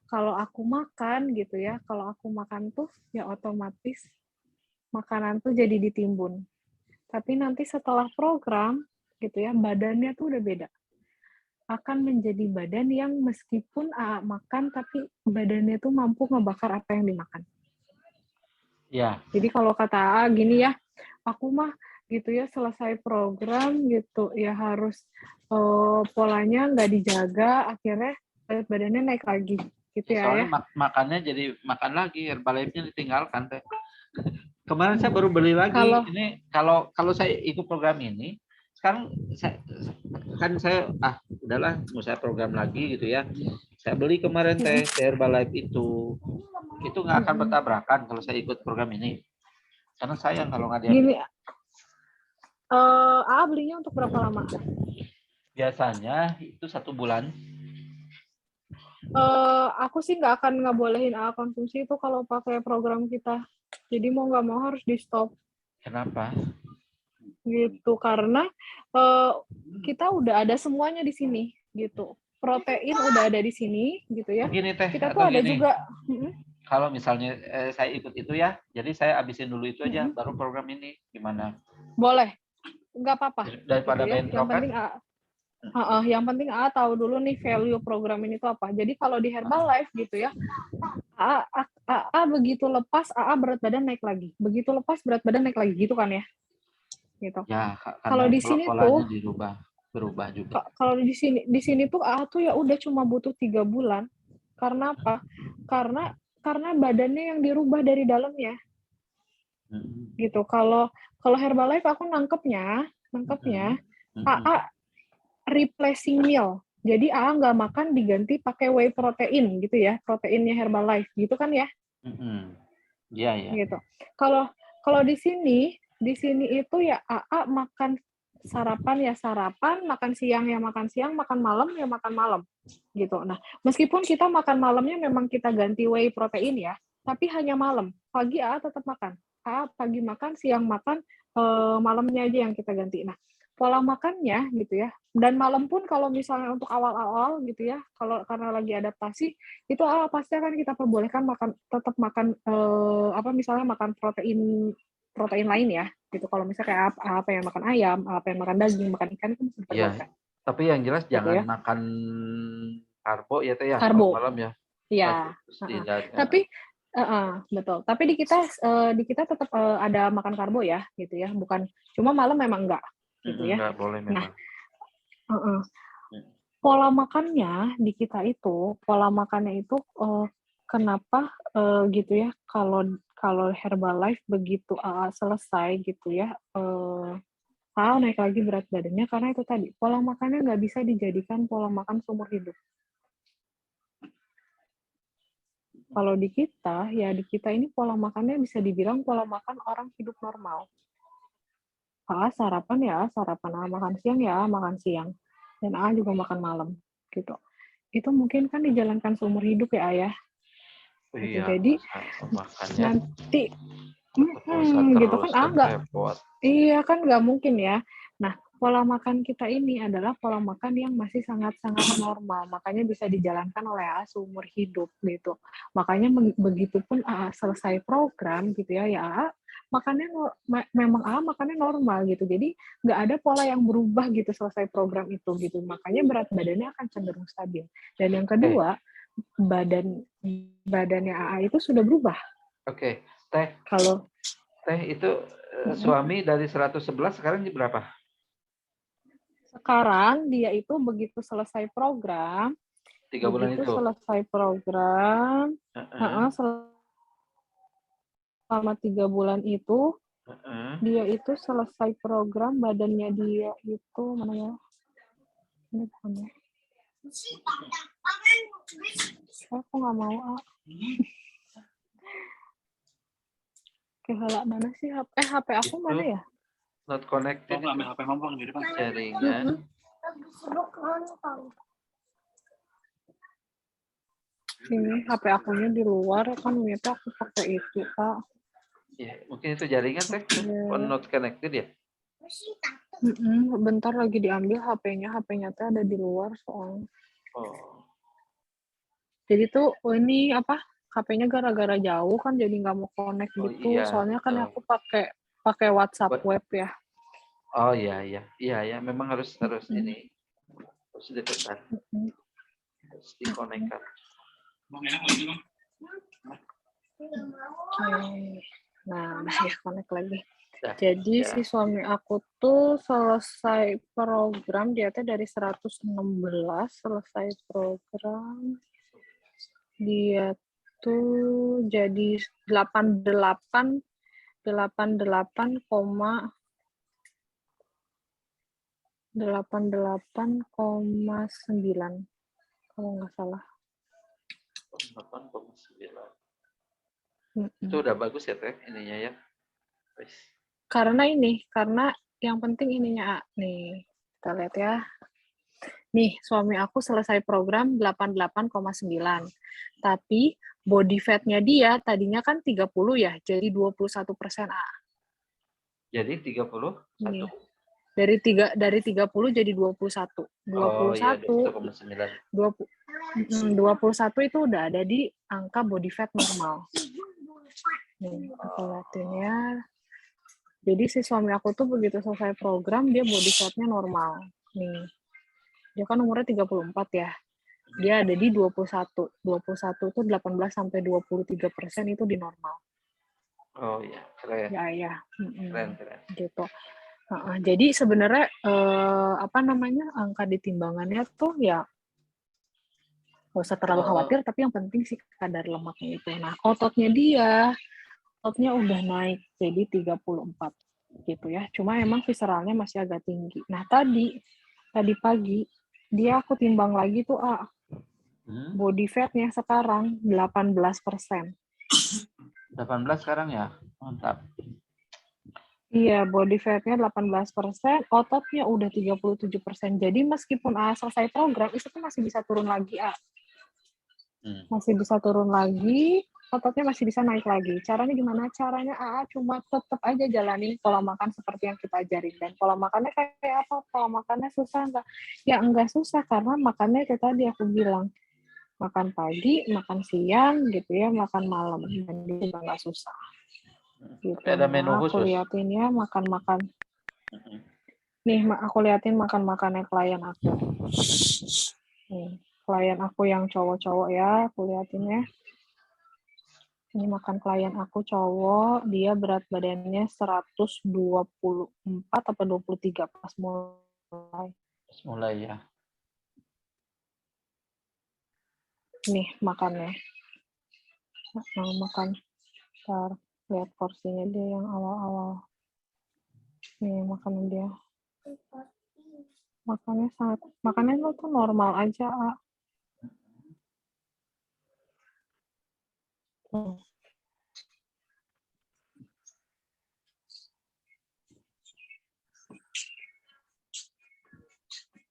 kalau aku makan gitu ya, kalau aku makan tuh ya otomatis makanan tuh jadi ditimbun. Tapi nanti setelah program gitu ya, badannya tuh udah beda. Akan menjadi badan yang meskipun makan, tapi badannya tuh mampu ngebakar apa yang dimakan. Ya. Jadi kalau kata gini ya, aku mah gitu ya selesai program gitu ya harus polanya nggak dijaga, akhirnya berat badannya naik lagi gitu ya. Soalnya makannya jadi makan lagi, Herbalife-nya ditinggalkan teh. Kemarin saya baru beli lagi. Ini kalau saya ikut program ini, sekarang saya udahlah mau saya program lagi gitu ya. Saya beli kemarin teh Herbalife itu nggak akan bertabrakan kalau saya ikut program ini. Karena sayang kalau nggak diambil. Gini, belinya untuk berapa lama? Biasanya itu 1 bulan. Aku sih nggak bolehin konsumsi itu kalau pakai program kita. Jadi mau nggak mau harus di stop. Kenapa? Gitu, karena kita udah ada semuanya di sini gitu. Protein udah ada di sini gitu ya. Gini teh, kita tuh ada juga kalau misalnya saya ikut itu ya, jadi saya abisin dulu itu aja, baru program ini gimana? Boleh, nggak apa-apa. Daripada Gitu ya. bentrok kan? Yang penting AA tahu dulu nih value program ini tuh apa. Jadi kalau di Herbalife gitu ya, AA begitu lepas AA berat badan naik lagi. Begitu lepas berat badan naik lagi gitu kan ya. Gitu. Ya, Kalau karena di sini polanya tuh berubah juga. kalau di sini tuh AA tuh ya udah cuma butuh 3 bulan. Karena apa? Karena badannya yang dirubah dari dalamnya. Gitu. Kalau Herbalife aku nangkepnya AA replacing meal. Jadi AA nggak makan diganti pakai whey protein gitu ya, proteinnya Herbalife gitu kan ya? Iya ya. Gitu. Kalau di sini itu ya AA makan sarapan ya sarapan, makan siang ya makan siang, makan malam ya makan malam gitu. Nah, meskipun kita makan malamnya memang kita ganti whey protein ya, tapi hanya malam. Pagi AA tetap makan. AA pagi makan, siang makan, malamnya aja yang kita ganti. Nah, pola makannya gitu ya. Dan malam pun kalau misalnya untuk awal-awal gitu ya, kalau karena lagi adaptasi, itu pasti akan kita perbolehkan tetap makan misalnya makan protein lain ya gitu. Kalau misalnya kayak apa yang makan ayam, apa yang makan daging, makan ikan itu masih diperbolehkan. Tapi yang jelas gitu jangan ya. makan karbo ya teh ya Karbo. malam ya. Iya. Tapi betul. Tapi di kita tetap ada makan karbo ya gitu ya. Bukan cuma malam memang enggak gitu ya. Enggak boleh memang. Nah, pola makannya di kita itu, kenapa gitu ya, kalau Herbalife begitu selesai gitu ya, naik lagi berat badannya karena itu tadi, pola makannya nggak bisa dijadikan pola makan seumur hidup. Kalau di kita ini pola makannya bisa dibilang pola makan orang hidup normal. Sarapan ya sarapan, makan siang ya makan siang, dan juga makan malam gitu. Itu mungkin kan dijalankan seumur hidup ya Ayah. Gitu. Jadi nanti gitu kan nggak, iya kan nggak mungkin ya. Nah, pola makan kita ini adalah pola makan yang masih sangat-sangat normal, makanya bisa dijalankan oleh seumur hidup gitu. Makanya begitupun selesai program gitu ya makannya memang makannya normal gitu. Jadi nggak ada pola yang berubah gitu selesai program itu gitu. Makanya berat badannya akan cenderung stabil. Dan yang kedua, badannya itu sudah berubah. Oke. Teh itu suami dari 111 sekarang berapa? Sekarang dia itu begitu selesai program, 3 bulan itu. Selesai program, selama 3 bulan itu, dia itu selesai program, badannya dia itu mana ya? Ini bukan ya? Aku nggak mau Kehala mana sih HP aku mana ya? Not connected. HP ngomong di depan. Jaringan. Ini HP akunya di luar kan, ternyata aku pakai itu Kak. Ya, mungkin itu jaringan teh. Not connected ya? Bentar lagi diambil HP-nya teh ada di luar soalnya. Jadi tuh ini HP-nya gara-gara jauh kan jadi nggak mau connect gitu. Iya, soalnya kan aku pakai WhatsApp web ya. Oh iya, memang harus ini harus deketan, harus dikonekkan. Nah, ya connect lagi. Jadi si suami aku tuh selesai program, dia tuh dari 116 selesai program, dia tuh jadi 88,9 kalau nggak salah. 8,9. Itu udah bagus ya teh ininya ya. Karena yang penting ininya nih, kita lihat ya. Nih, suami aku selesai program 88,9. Tapi body fat-nya dia tadinya kan 30 ya, jadi 21% Jadi 31? Nih. Dari 30 jadi 21. Oh iya, 21 21,9. 21 itu udah ada di angka body fat normal. Nih, aku liatin ya. Jadi si suami aku tuh begitu selesai program, dia body fatnya normal. Nih, dia kan umurnya 34 ya. Dia ada di 21. 21 tuh 18-23% itu di normal. Oh iya, keren. Ya. Keren. Gitu. Jadi sebenarnya angka di timbangannya tuh ya nggak usah terlalu khawatir, tapi yang penting sih kadar lemaknya itu. Nah, ototnya udah naik jadi 34 gitu ya. Cuma emang visceralnya masih agak tinggi. Nah, tadi pagi dia aku timbang lagi tuh body fatnya sekarang 18%. 18 sekarang ya? Mantap. Iya, body fat-nya 18%, ototnya udah 37%. Jadi meskipun selesai program, itu tuh masih bisa turun lagi, Masih bisa turun lagi, ototnya masih bisa naik lagi. Caranya gimana? Caranya cuma tetap aja jalanin pola makan seperti yang kita ajarin. Dan pola makannya kayak apa? Pola makannya susah nggak? Ya enggak susah, karena makannya itu tadi aku bilang. Makan pagi, makan siang, gitu ya, makan malam. Dan itu juga nggak susah. Gitu. Tapi ada menu Aku khusus. liatin ya makan-makan. Nih, aku liatin makan-makannya klien aku. Nih, klien aku yang cowok-cowok ya, aku liatin ya. Ini makan klien aku cowok, dia berat badannya 124 atau 23 pas mulai. Pas mulai ya. Nih, makannya. Makan. Ntar, lihat porsinya dia yang awal-awal. Nih, makannya dia. Makannya tuh normal aja, Tuh.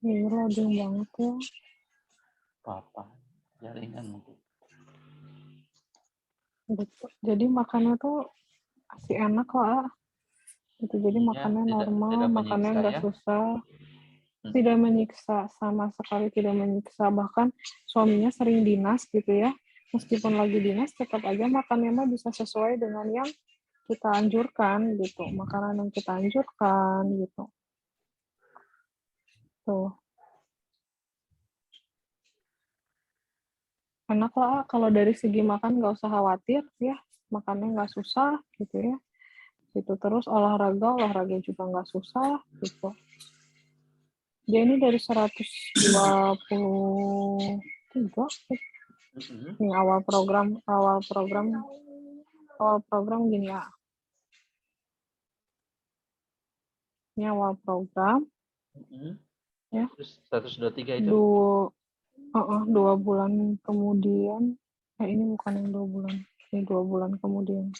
Ini loading banget ya. Apa? Jaringan mungkin. Jadi makannya tuh masih enak lah. Gitu. Jadi makannya normal, makannya nggak susah. Tidak menyiksa, sama sekali tidak menyiksa. Bahkan suaminya sering dinas gitu ya. Meskipun lagi dinas, tetap aja makannya mah bisa sesuai dengan yang kita anjurkan gitu. Makanan yang kita anjurkan gitu. Tuh. Enak lah kalau dari segi makan nggak usah khawatir ya. Makannya nggak susah gitu ya. Gitu. Terus olahraga juga nggak susah gitu. Dia ini dari 123. Ini awal program gini ya. Ini awal program. Ya. Terus 123 itu? 2 bulan kemudian. Ini bukan yang 2 bulan. Ini 2 bulan kemudian.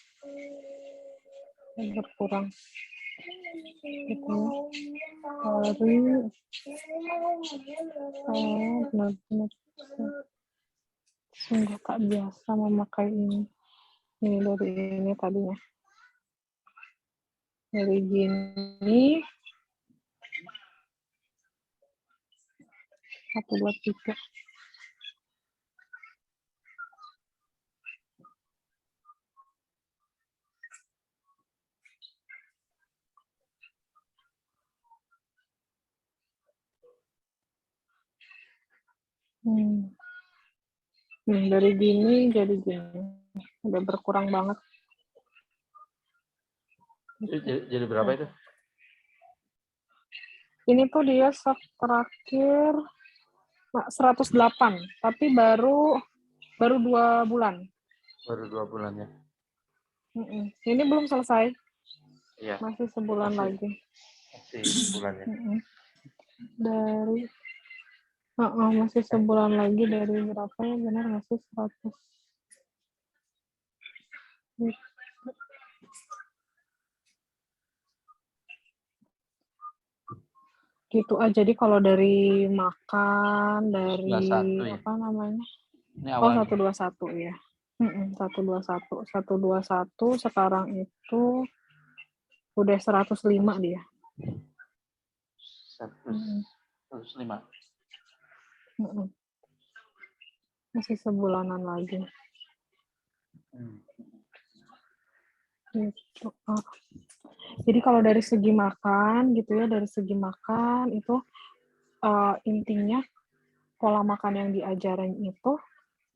Berkurang. Gitu ya. Benar-benar sungguh tak biasa memakai ini. Ini dari ini tadinya. Dari gini 1, 2, 3. Dari gini jadi gini. Udah berkurang banget. Jadi berapa itu? Ini tuh dia terakhir 108, tapi baru 2 bulan. Baru 2 bulan ya. Ini belum selesai. Iya. Masih sebulan lagi. Masih sebulan ya. Masih sebulan lagi dari berapa ya? Benar masih 100. Gitu aja. Jadi kalau dari makan, dari 21 ya? apa namanya? Ini awalnya. 121 ya. 121 sekarang itu udah 105 dia. Mm-mm. 105. Mm-mm. Masih sebulanan lagi. Gitu. Jadi kalau dari segi makan gitu ya, dari segi makan itu intinya pola makan yang diajarin itu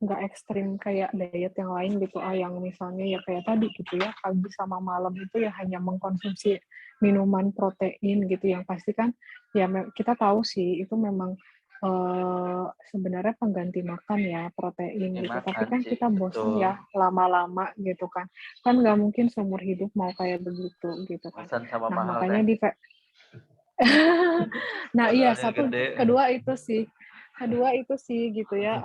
nggak ekstrim kayak diet yang lain gitu, yang misalnya ya kayak tadi gitu ya, pagi sama malam itu ya hanya mengkonsumsi minuman protein gitu, yang pasti kan ya kita tahu sih itu memang sebenarnya pengganti makan ya protein gitu, tapi Makan kan sih, kita bosan betul. ya lama-lama gitu kan nggak mungkin seumur hidup mau kayak begitu gitu kan. Bosan sama Nah mahal makanya teh. nah iya, Modalnya gede. kedua itu sih gitu ya,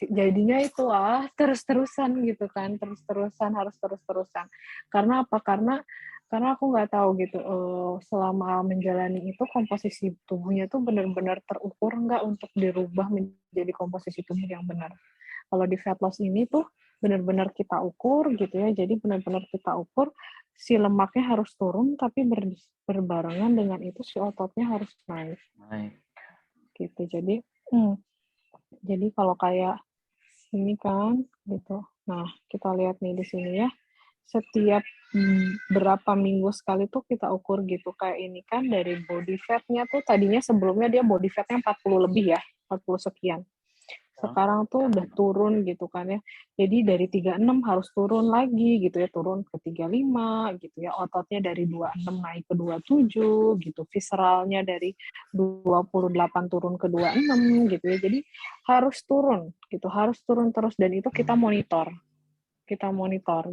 jadinya itu terus-terusan gitu kan, harus terus-terusan. Karena apa? Karena aku nggak tahu gitu, selama menjalani itu komposisi tubuhnya tuh benar-benar terukur nggak untuk dirubah menjadi komposisi tubuh yang benar. Kalau di fat loss ini tuh benar-benar kita ukur gitu ya, jadi benar-benar kita ukur si lemaknya harus turun, tapi berbarengan dengan itu si ototnya harus naik. Naik. Gitu. Jadi kalau kayak ini kan gitu. Nah, kita lihat nih di sini ya. Setiap berapa minggu sekali tuh kita ukur gitu. Kayak ini kan dari body fat-nya tuh tadinya sebelumnya dia body fat-nya 40 lebih ya, 40 sekian. Sekarang tuh udah turun gitu kan ya. Jadi dari 36 harus turun lagi gitu ya, turun ke 35 gitu ya. Ototnya dari 26 naik ke 27 gitu. Visceralnya dari 28 turun ke 26 gitu ya. Jadi harus turun gitu, harus turun terus, dan itu kita monitor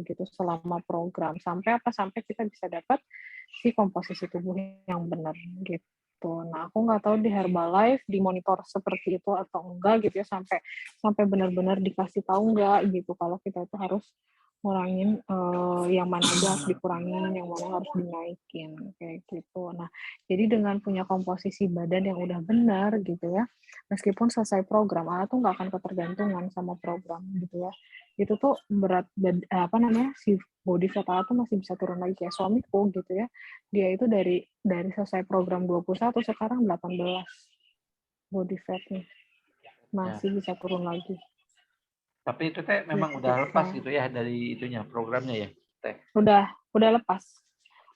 gitu selama program sampai kita bisa dapat si komposisi tubuh yang benar gitu. Nah, aku nggak tahu di Herbalife dimonitor seperti itu atau enggak gitu ya, sampai benar-benar dikasih tahu enggak gitu kalau kita itu harus ngurangin yang mana aja harus dikurangin, yang mana harus dinaikin kayak gitu. Nah, jadi dengan punya komposisi badan yang udah benar gitu ya, meskipun selesai program, tuh nggak akan ketergantungan sama program gitu ya. Itu tuh si body fat tuh masih bisa turun lagi, kayak suamiku gitu ya. Dia itu dari selesai program 21 sekarang 18 body fatnya. Masih bisa turun lagi. Tapi itu teh memang Gitu, udah lepas gitu ya dari itunya programnya ya, teh. Udah lepas.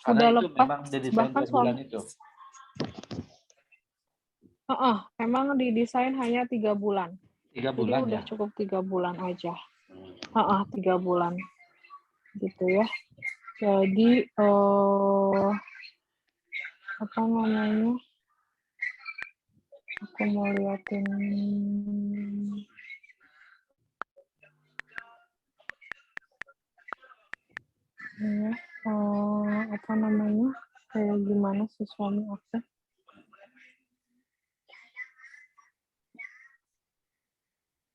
Karena Udah itu lepas, memang didesain bahkan 2 bulan itu. memang didesain hanya 3 bulan. 3 Jadi bulan udah ya. cukup 3 bulan aja. 3 bulan. Gitu ya. Jadi apa namanya? Aku mau liatin ya, apa namanya? Kayak gimana sih suami aku?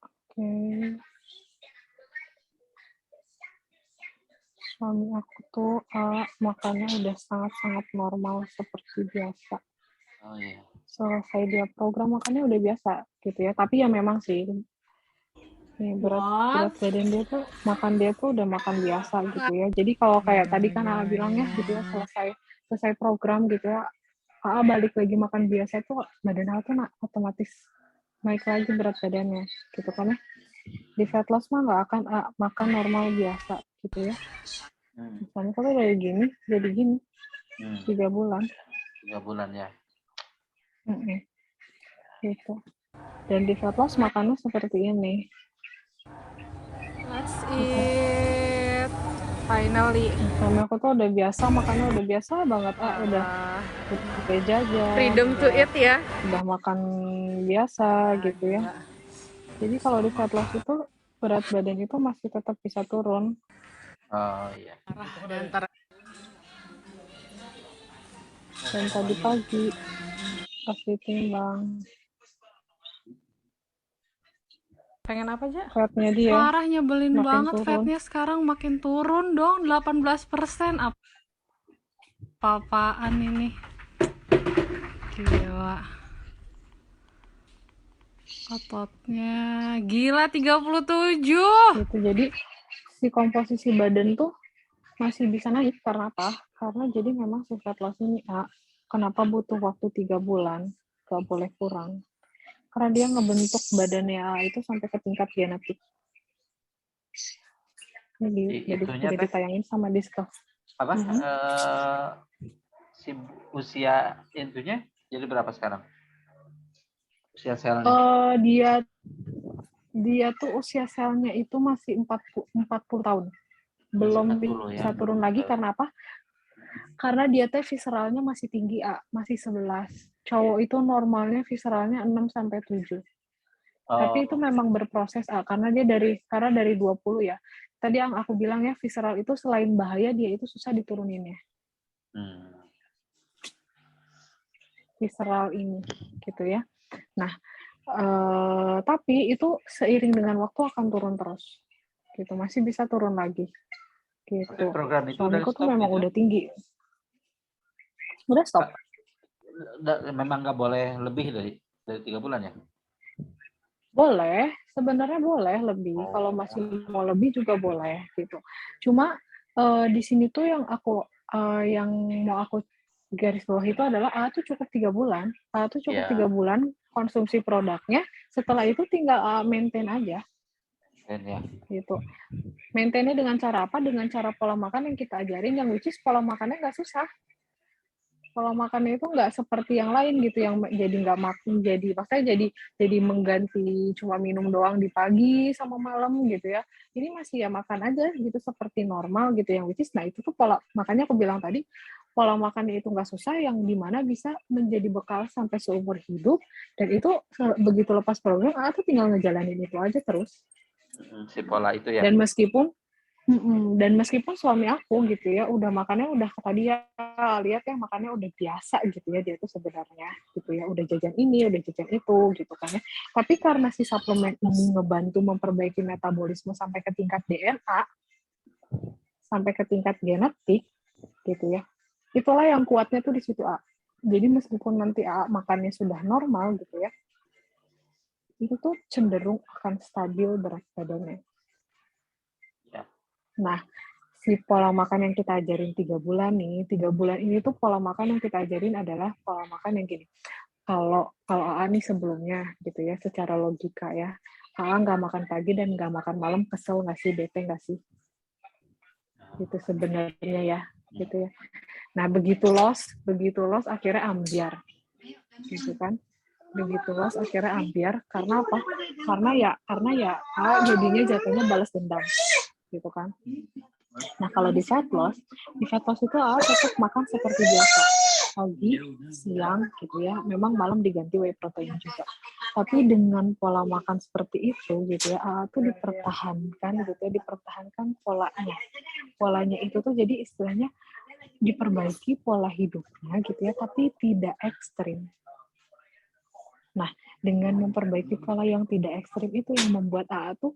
Oke. Suami aku tuh makannya udah sangat-sangat normal seperti biasa. Oh iya. Selesai dia program makannya udah biasa gitu ya. Tapi ya memang sih nih berat badan dia tuh udah makan biasa gitu ya. Jadi kalau kayak tadi kan Ala bilang ya gitu ya, selesai program gitu ya, balik lagi makan biasa tuh badan Ala tuh otomatis naik lagi berat badannya gitu kan ya. Di fat loss mah nggak akan makan normal biasa gitu ya. Misalnya kalau dari gini jadi gini 3 bulan. 3 bulan ya. Gitu. Dan di fat loss makannya seperti ini. Let's eat. Finally. Suami aku tuh udah biasa, makannya udah biasa banget. Udah jajan. Freedom to eat ya. Udah makan biasa gitu ya. Jadi kalau di fat loss itu berat badan itu masih tetap bisa turun. Oh iya. Dan tadi pagi pas ditimbang. Pengen apa aja? Fatnya dia. Parah, nyebelin banget turun. fatnya sekarang makin turun dong, 18%. Apa-apaan ini? Gila. Ototnya gila 37. Gitu. Jadi si komposisi badan tuh masih bisa naik karena apa? Karena jadi memang si fat loss ini Kenapa butuh waktu 3 bulan? Gak boleh kurang. Karena dia ngebentuk badannya AA itu sampai ke tingkat genetik. Jadi Itunya udah teh ditayangin sama Discovery. apa? Mhm. Si usia intunya jadi berapa sekarang? Usia selnya? Dia tuh usia selnya itu masih 40 tahun. Belum 40 ya. bisa turun lagi karena apa? Karena dia teh visceralnya masih tinggi, masih 11. Cowok itu normalnya visceralnya 6 sampai 7. Tapi itu Oh. memang berproses, karena dari 20 ya. Tadi yang aku bilang ya, visceral itu selain bahaya, dia itu susah dituruninnya. Visceral ini, gitu ya. Nah, tapi itu seiring dengan waktu akan turun terus. Gitu, masih bisa turun lagi. Gitu. Tapi program itu udah Suamiku tuh stop memang gitu? udah tinggi. Udah stop. Memang nggak boleh lebih dari 3 bulan ya? Boleh, sebenarnya boleh lebih. Kalau Oh. masih mau lebih juga boleh gitu. Cuma di sini tuh yang mau aku garis bawah itu adalah tuh cukup 3 bulan. Tuh cukup Ya. 3 bulan konsumsi produknya. Setelah itu tinggal maintain aja Ya. gitu. Maintainnya dengan cara apa? Dengan cara pola makan yang kita ajarin, yang which is pola makannya nggak susah. Pola makannya itu nggak seperti yang lain gitu, yang jadi nggak makan, jadi mengganti cuma minum doang di pagi sama malam gitu ya. Ini masih ya makan aja gitu seperti normal gitu, yang which is, nah itu tuh pola, makanya aku bilang tadi pola makannya itu nggak susah, yang dimana bisa menjadi bekal sampai seumur hidup, dan itu begitu lepas program, tuh tinggal ngejalanin itu aja terus. Si pola itu ya. Dan meskipun suami aku gitu ya udah makannya udah kata dia, lihat ya makannya udah biasa gitu ya, dia tuh sebenarnya gitu ya, udah jajan ini, udah jajan itu gitu kan ya. Tapi karena si suplemen ini ngebantu memperbaiki metabolisme sampai ke tingkat DNA, sampai ke tingkat genetik gitu ya. Itulah yang kuatnya tuh di situ, Jadi meskipun nanti makannya sudah normal gitu ya, itu tuh cenderung akan stabil berat badannya. Ya. Nah, si pola makan yang kita ajarin 3 bulan nih, 3 bulan ini tuh pola makan yang kita ajarin adalah pola makan yang gini. Kalau AA nih sebelumnya gitu ya, secara logika ya, AA nggak makan pagi dan nggak makan malam, kesel nggak sih, bete nggak sih? Gitu sebenarnya ya, gitu ya. Nah, begitu loss akhirnya ambiar, gitu kan? Begitu loss akhirnya ambiar, karena apa? Karena ya jadinya jatuhnya balas dendam, gitu kan? Nah, kalau di fat loss itu tetap makan seperti biasa. Pagi, siang, gitu ya. Memang malam diganti whey protein juga. Tapi dengan pola makan seperti itu, gitu ya, itu dipertahankan polanya. Polanya itu tuh jadi istilahnya diperbaiki pola hidupnya, gitu ya, tapi tidak ekstrim. Nah, dengan memperbaiki pola yang tidak ekstrim itu yang membuat AA tuh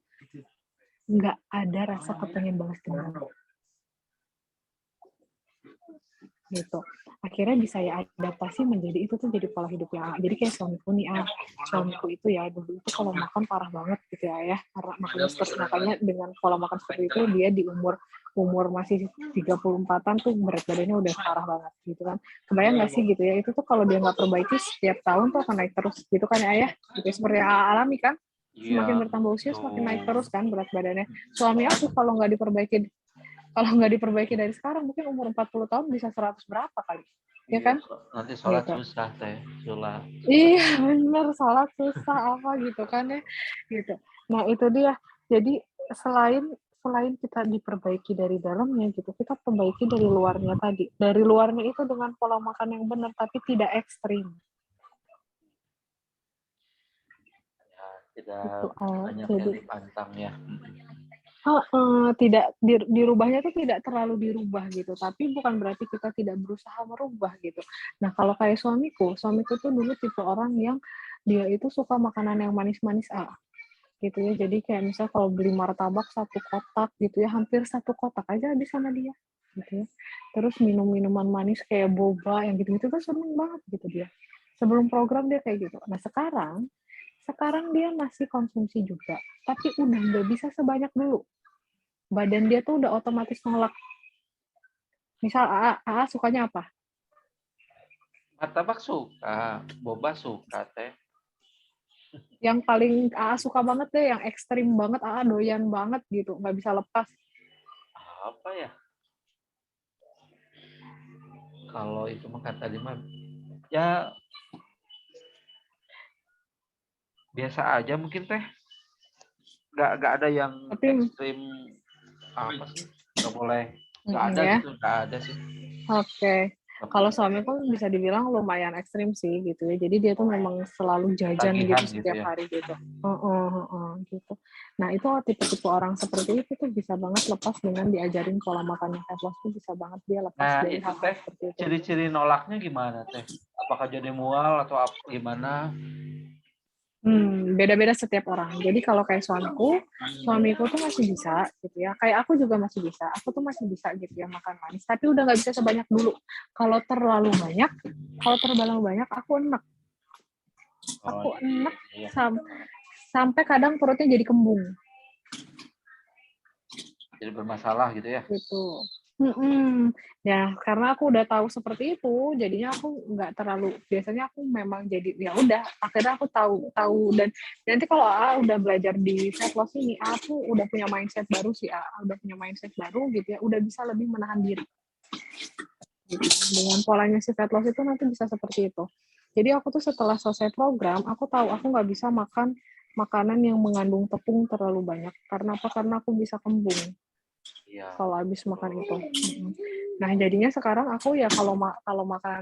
nggak ada rasa kepengen balas dendam. Gitu. Akhirnya bisa ya adaptasi menjadi itu tuh jadi pola hidup yang jadi kayak suamiku nih, suamiku itu ya dulu itu kalau makan parah banget gitu ya, karena makanya dengan pola makan seperti itu dia di umur masih 34-an tuh berat badannya udah parah banget gitu kan. Kebayang nggak sih gitu ya, itu tuh kalau dia nggak perbaiki setiap tahun tuh akan naik terus gitu kan ya, gitu seperti yang alami kan, semakin bertambah usia semakin naik terus kan berat badannya. Suami aku kalau nggak diperbaiki dari sekarang, mungkin umur 40 tahun bisa 100 berapa kali. Ya kan? Nanti sholat gitu. susah teh, sholat. Iya, benar, sholat susah apa gitu kan ya. Gitu. Nah, itu dia. Jadi selain kita diperbaiki dari dalamnya gitu, kita perbaiki dari luarnya tadi. Dari luarnya itu dengan pola makan yang benar tapi tidak ekstrim. Ya, tidak Gitu. banyak Jadi yang dipantang ya. tidak dirubahnya tuh tidak terlalu dirubah gitu, tapi bukan berarti kita tidak berusaha merubah gitu. Nah, kalau kayak suamiku tuh dulu tipe orang yang dia itu suka makanan yang manis-manis gitu ya. Jadi kayak misal kalau beli martabak 1 kotak gitu ya, hampir 1 kotak aja habis sama dia gitu ya. Terus minum-minuman manis kayak boba yang gitu-gitu tuh seneng banget gitu dia. Sebelum program dia kayak gitu. Nah, sekarang dia masih konsumsi juga, tapi udah nggak bisa sebanyak dulu. Badan dia tuh udah otomatis nolak. Misal AA sukanya apa? Martabak suka, boba suka teh. Yang paling suka banget deh, yang ekstrim banget, doyan banget gitu, nggak bisa lepas. Apa ya? Kalau itu mah kata tadi mah ya biasa aja mungkin teh. Nggak ada yang Tapi ekstrim apa sih? Nggak boleh. Nggak ada ya, gitu, nggak ada sih. oke. Kalau suamiku bisa dibilang lumayan ekstrim sih gitu ya. Jadi dia tuh memang selalu jajan Tagihan gitu gitu setiap ya. hari gitu. Gitu. Nah itu tipe-tipe orang seperti itu tuh bisa banget lepas dengan diajarin pola makan yang fat loss tuh bisa banget dia lepas Nah dari itu hal-hal teh seperti itu. ciri-ciri nolaknya gimana teh? Apakah jadi mual atau apa, gimana? Beda-beda setiap orang. Jadi kalau kayak suamiku tuh masih bisa gitu ya. Kayak aku juga masih bisa. Aku tuh masih bisa gitu ya makan manis. Tapi udah nggak bisa sebanyak dulu. Kalau terlalu banyak aku enek. Oh, Aku enek iya. sampai kadang perutnya jadi kembung Jadi bermasalah gitu ya. gitu. Ya karena aku udah tahu seperti itu, jadinya aku nggak terlalu. Biasanya aku memang jadi ya udah. Akhirnya aku tahu dan nanti kalau udah belajar di fat loss ini, aku udah punya mindset baru sih. Udah punya mindset baru gitu ya. Udah bisa lebih menahan diri. Gitu. Dengan polanya si fat loss itu nanti bisa seperti itu. Jadi aku tuh setelah selesai program, aku tahu aku nggak bisa makan makanan yang mengandung tepung terlalu banyak. Karena apa? Karena aku bisa kembung Iya. kalau habis makan itu. Nah jadinya sekarang aku ya kalau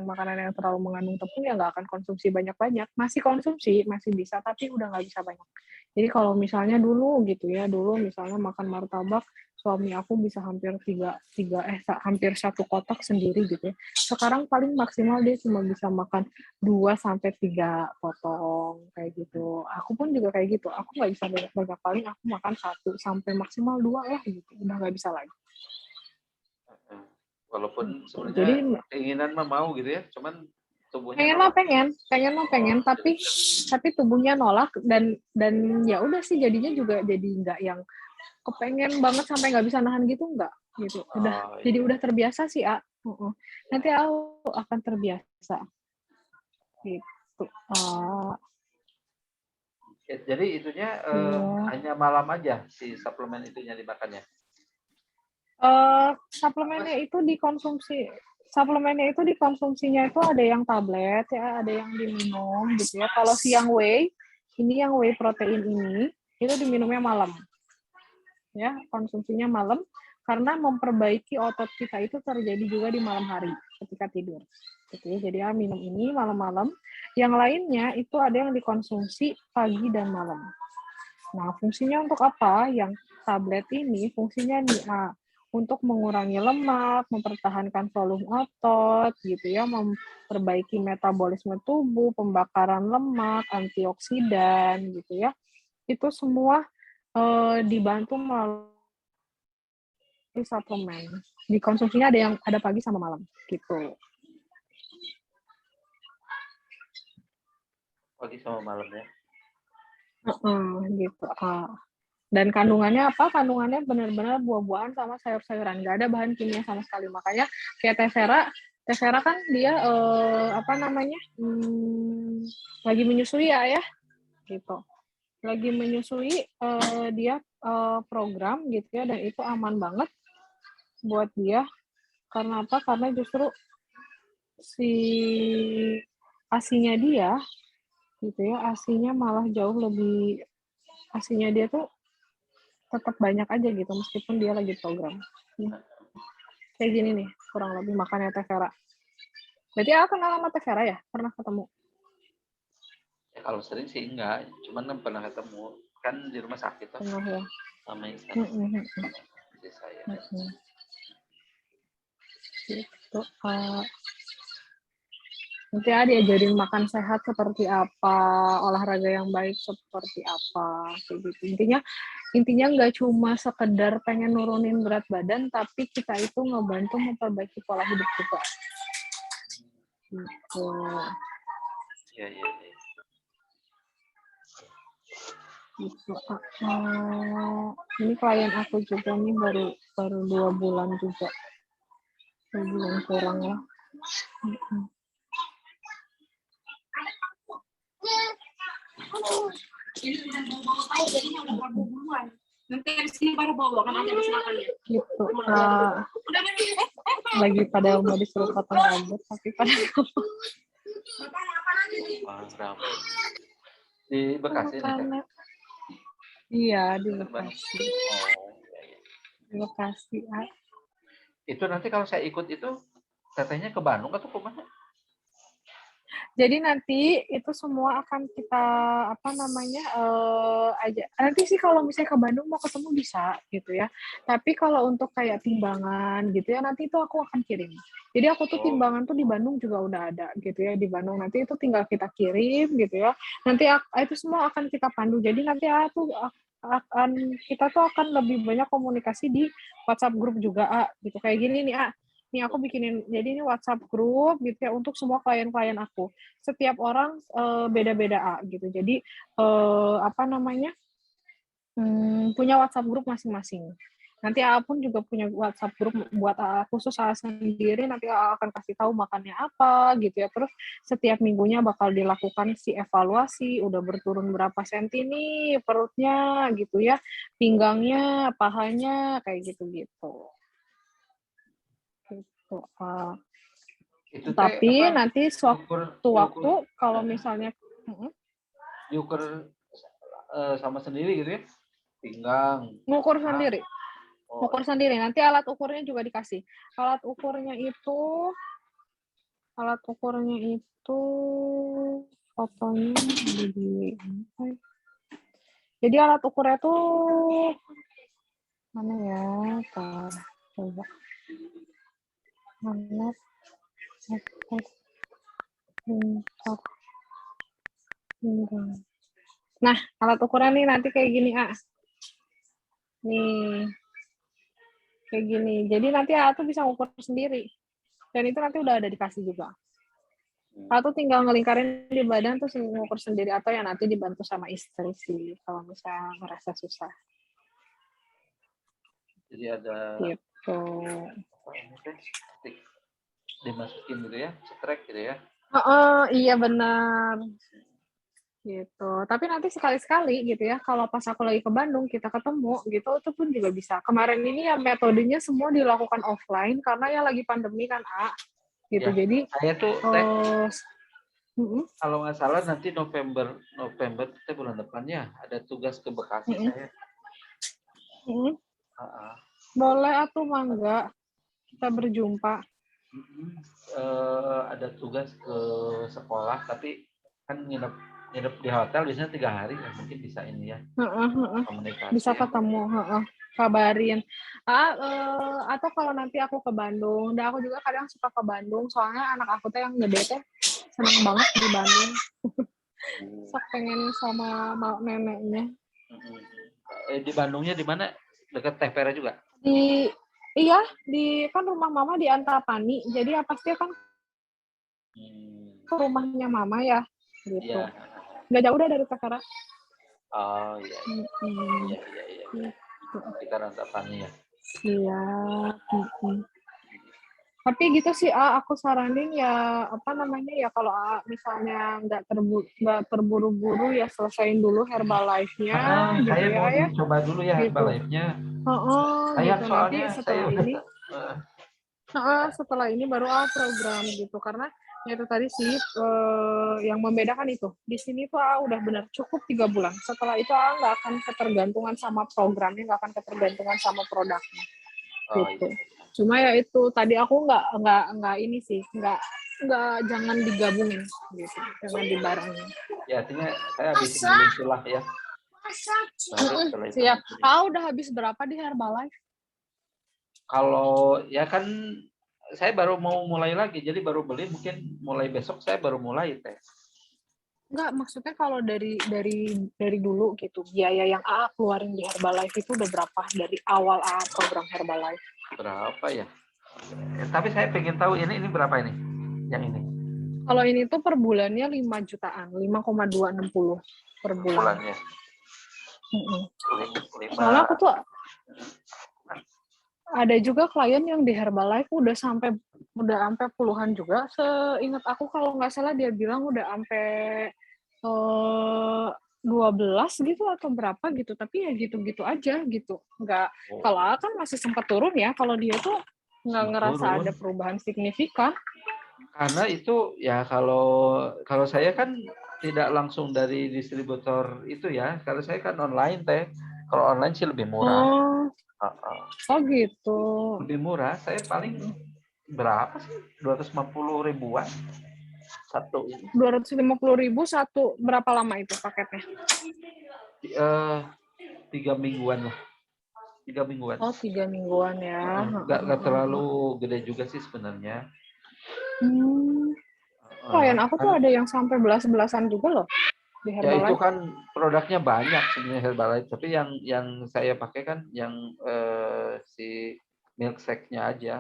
makanan yang terlalu mengandung tepung ya nggak akan konsumsi banyak-banyak. Masih konsumsi, masih bisa, tapi udah nggak bisa banyak. Jadi kalau misalnya dulu gitu ya, dulu misalnya makan martabak, suami aku bisa hampir satu kotak sendiri gitu ya. Sekarang paling maksimal dia cuma bisa makan 2 sampai 3 potong kayak gitu. Aku pun juga kayak gitu. Aku nggak bisa banyak-banyak, paling aku makan 1 sampai maksimal 2 lah gitu. Udah nggak bisa lagi. Walaupun Jadi sebenarnya keinginan mah mau gitu ya, cuman tubuhnya pengen mah nolak. pengen, tapi tubuhnya nolak dan ya udah sih jadinya juga jadi nggak yang kepengen banget sampai nggak bisa nahan gitu nggak gitu. Oh Jadi iya. udah terbiasa sih nanti aku akan terbiasa gitu. Jadi itunya Iya. hanya malam aja si suplemen itunya dimakannya. Suplemennya itu dikonsumsinya itu ada yang tablet ya, ada yang diminum gitu ya. Kalau si yang whey protein ini itu diminumnya malam ya, konsumsinya malam karena memperbaiki otot kita itu terjadi juga di malam hari ketika tidur gitu ya. Jadi minum ini malam-malam, yang lainnya itu ada yang dikonsumsi pagi dan malam. Nah, fungsinya untuk apa? Yang tablet ini fungsinya nih, untuk mengurangi lemak, mempertahankan volume otot, gitu ya, memperbaiki metabolisme tubuh, pembakaran lemak, antioksidan, gitu ya. Itu semua dibantu melalui suplemen. Dikonsumsinya ada pagi sama malam, gitu. Pagi sama malam ya. Gitu. Dan kandungannya apa? Kandungannya benar-benar buah-buahan sama sayur-sayuran. Nggak ada bahan kimia sama sekali. Makanya kayak teh Vera kan dia lagi menyusui ya, gitu. Lagi menyusui dia program gitu ya, dan itu aman banget buat dia. Karena apa? Karena justru si asinya dia gitu ya, asinya malah jauh lebih, asinya dia tuh tetap banyak aja gitu meskipun dia lagi program. Kayak gini nih kurang lebih makannya teh Vera. Berarti aku kenal sama teh Vera ya? Pernah ketemu? Ya kalau sering sih enggak, cuman kan pernah ketemu kan di rumah sakit tuh Pernah ya. sama istri saya. Gitu. Nanti diajarin makan sehat seperti apa, olahraga yang baik seperti apa, kayak gitu. Intinya nggak cuma sekedar pengen nurunin berat badan, tapi kita itu ngebantu memperbaiki pola hidup juga. Gitu. Iya. Gitu. Ini klien aku juga nih baru 2 bulan juga, 2 bulan kurang lah. Ini udah bawa tahu jadinya udah rabu duluan. Nanti di sini baru bawa kan ada silakan ya. Gitu. Udah Lagi pada mau disuruh potong rambut tapi pada apa lagi nih? Wah, rambut. Di Bekasi nih kan? Iya di Bener banget. Bekasi. Oh, iya, iya. Di Bekasi. Itu nanti kalau saya ikut itu tetehnya ke Bandung atau ke mana? Jadi nanti itu semua akan kita aja. Nanti sih kalau misalnya ke Bandung mau ketemu bisa gitu ya. Tapi kalau untuk kayak timbangan gitu ya nanti itu aku akan kirim. Jadi aku tuh timbangan tuh di Bandung juga udah ada gitu ya di Bandung nanti itu tinggal kita kirim gitu ya. Nanti itu semua akan kita pandu. Jadi nanti kita tuh akan lebih banyak komunikasi di WhatsApp grup juga gitu kayak gini nih Nih aku bikinin, jadi ini WhatsApp grup gitu ya untuk semua klien-klien aku. Setiap orang beda-beda gitu. Jadi punya WhatsApp grup masing-masing. Nanti AA pun juga punya WhatsApp grup buat AA khusus AA sendiri. Nanti AA akan kasih tahu makannya apa gitu ya. Terus setiap minggunya bakal dilakukan si evaluasi. Udah berturun berapa senti nih perutnya gitu ya. Pinggangnya, pahanya kayak gitu-gitu. Itu Tapi nanti diukur waktu kalau misalnya diukur sama sendiri gitu ya, pinggang. ngukur sendiri, Oh, ngukur sendiri. Nanti alat ukurnya juga dikasih. Alat ukurnya itu fotonya ada di. Jadi alat ukurnya tuh mana ya? Coba. Mana? Nah, alat ukuran nih nanti kayak gini, Nih, kayak gini. Jadi nanti tuh bisa ukur sendiri. Dan itu nanti udah ada dikasih juga. Tuh tinggal ngelingkarin di badan terus ngukur sendiri atau ya nanti dibantu sama istri sih kalau misalnya merasa susah. Jadi ada gitu. Dimasukin gitu ya, setrek gitu ya. Iya benar. Gitu. Tapi nanti sekali-sekali gitu ya, kalau pas aku lagi ke Bandung kita ketemu gitu, itu pun juga bisa. Kemarin ini ya metodenya semua dilakukan offline karena ya lagi pandemi kan, gitu. Ya, Jadi saya tuh kalau nggak salah nanti November itu bulan depannya ada tugas ke Bekasi saya. Boleh atuh mangga kita berjumpa. Ada tugas ke sekolah tapi kan nginep di hotel biasanya 3 hari ya, mungkin bisa ini ya komunikasi bisa ya. ketemu kabarin atau kalau nanti aku ke Bandung dan aku juga kadang suka ke Bandung soalnya anak aku tuh yang gede teh senang banget di Bandung sok pengen sama neneknya. Di Bandungnya di mana? Dekat Tepera juga? Iya di kan rumah mama di Antapani jadi ya pasti kan ke rumahnya mama ya gitu. Iya. Nggak jauh udah dari Tepera. Oh iya. Iya. Di Antapani ya. Iya. Tapi gitu sih aku saranin ya ya kalau misalnya nggak terburu-buru ya selesaiin dulu Herbalife-nya gitu saya mau ya. coba dulu ya Herbalife-nya. Gitu soalnya nanti setelah ini baru program gitu karena ya itu tadi sih yang membedakan itu di sini tuh udah benar cukup 3 bulan setelah itu nggak akan ketergantungan sama programnya nggak akan ketergantungan sama produknya gitu. Cuma ya itu tadi aku nggak ini sih nggak jangan digabungin gitu jangan dibarengin. Ya artinya saya habis dulu itulah ya. Siap. Udah habis berapa di Herbalife? Kalau ya kan saya baru mau mulai lagi, jadi baru beli mungkin mulai besok saya baru mulai teh. Enggak, maksudnya kalau dari dulu gitu, biaya yang AA keluarin di Herbalife itu udah berapa dari awal AA program Herbalife? Berapa ya? Tapi saya pengen tahu ini berapa ini? Yang ini? Kalau ini tuh per bulannya 5 jutaan, 5,260 per bulan. Bulannya. Soalnya aku tuh ada juga klien yang di Herbalife udah sampai puluhan juga. Seingat aku kalau nggak salah dia bilang udah sampai eh 12 gitu atau berapa gitu, tapi ya gitu-gitu aja gitu. Nggak, Oh, kalau A kan masih sempat turun ya, kalau dia tuh nggak sempat ngerasa turun. ada perubahan signifikan. Karena itu ya kalau saya kan tidak langsung dari distributor itu ya. Kalau saya kan online teh. Kalau online sih lebih murah. Oh, Heeh. oh gitu. Lebih murah. Saya paling berapa sih? 250 ribuan satu ini. 250.000 satu, berapa lama itu paketnya? 3 mingguan lah. 3 mingguan. Oh, 3 mingguan ya. Nggak terlalu gede juga sih sebenarnya. Klien aku tuh Kan- ada yang sampai belas-belasan juga loh di Ya itu Herbalife. kan produknya banyak sebenarnya Herbalife, tapi yang saya pakai kan yang si milkshake-nya aja.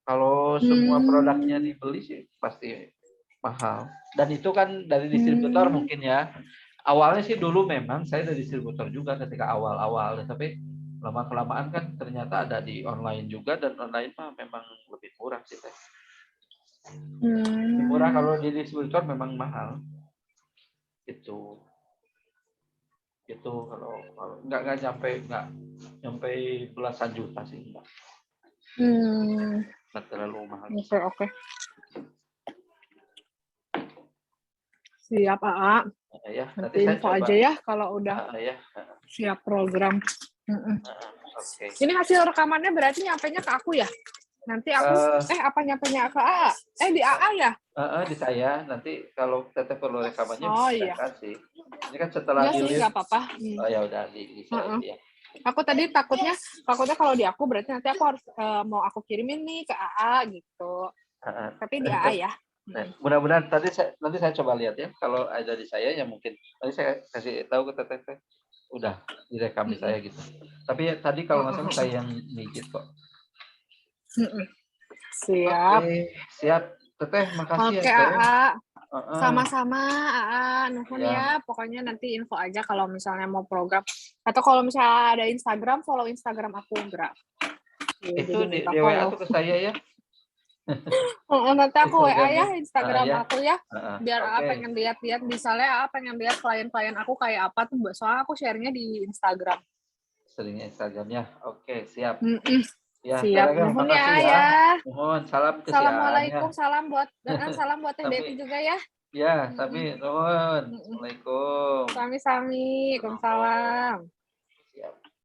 Kalau semua produknya dibeli sih pasti mahal. Dan itu kan dari distributor mungkin ya. Awalnya sih dulu memang saya dari distributor juga ketika awal-awal, tapi lama-kelamaan kan ternyata ada di online juga, dan online mah memang lebih murah sih teh. Lebih murah kalau di distributor memang mahal. Itu kalau nggak nyampe belasan juta sih, nggak terlalu mahal. Oke. Siap, AA. Ya, Nanti info coba aja ya kalau udah ya. siap program. Oke. Ini hasil rekamannya berarti nyampenya ke aku ya? Nanti aku, apa nyampenya ke AA? Di AA ya? Di saya nanti kalau teteh perlu rekamannya Oh, bisa iya. kasih. Ini kan setelah Iya sih, dilihat. nggak apa-apa. Oh ya udah di saya ya. Aku tadi takutnya kalau di aku berarti nanti aku harus mau aku kirimin nih ke AA gitu. Tapi di AA ya. Nah, mudah-mudahan nanti saya coba lihat ya. Kalau ada di saya ya mungkin nanti saya kasih tahu ke teteh. Udah direkam di saya gitu. Tapi tadi kalau nggak salah saya yang mijit kok. Siap. Oke, siap. Teteh, makasih Oke, ya, Teh. AA. Sama-sama, AA. Nuhun ya. Pokoknya nanti info aja kalau misalnya mau program. Atau kalau misalnya ada Instagram, follow Instagram aku, gerak. Itu di WA tuh ke saya ya. Nanti aku WA ya Instagram ya. aku ya. Biar AA pengen lihat-lihat. Misalnya AA pengen lihat klien-klien aku kayak apa tuh. Soalnya aku share-nya di Instagram. Seringnya Instagramnya. Oke, siap. Ya, siap. Nuhun ya. Nuhun, salam ke Assalamualaikum, salam buat Teh Devi juga ya. Ya, sami nuhun. Assalamualaikum. Sami-sami. Waalaikumsalam.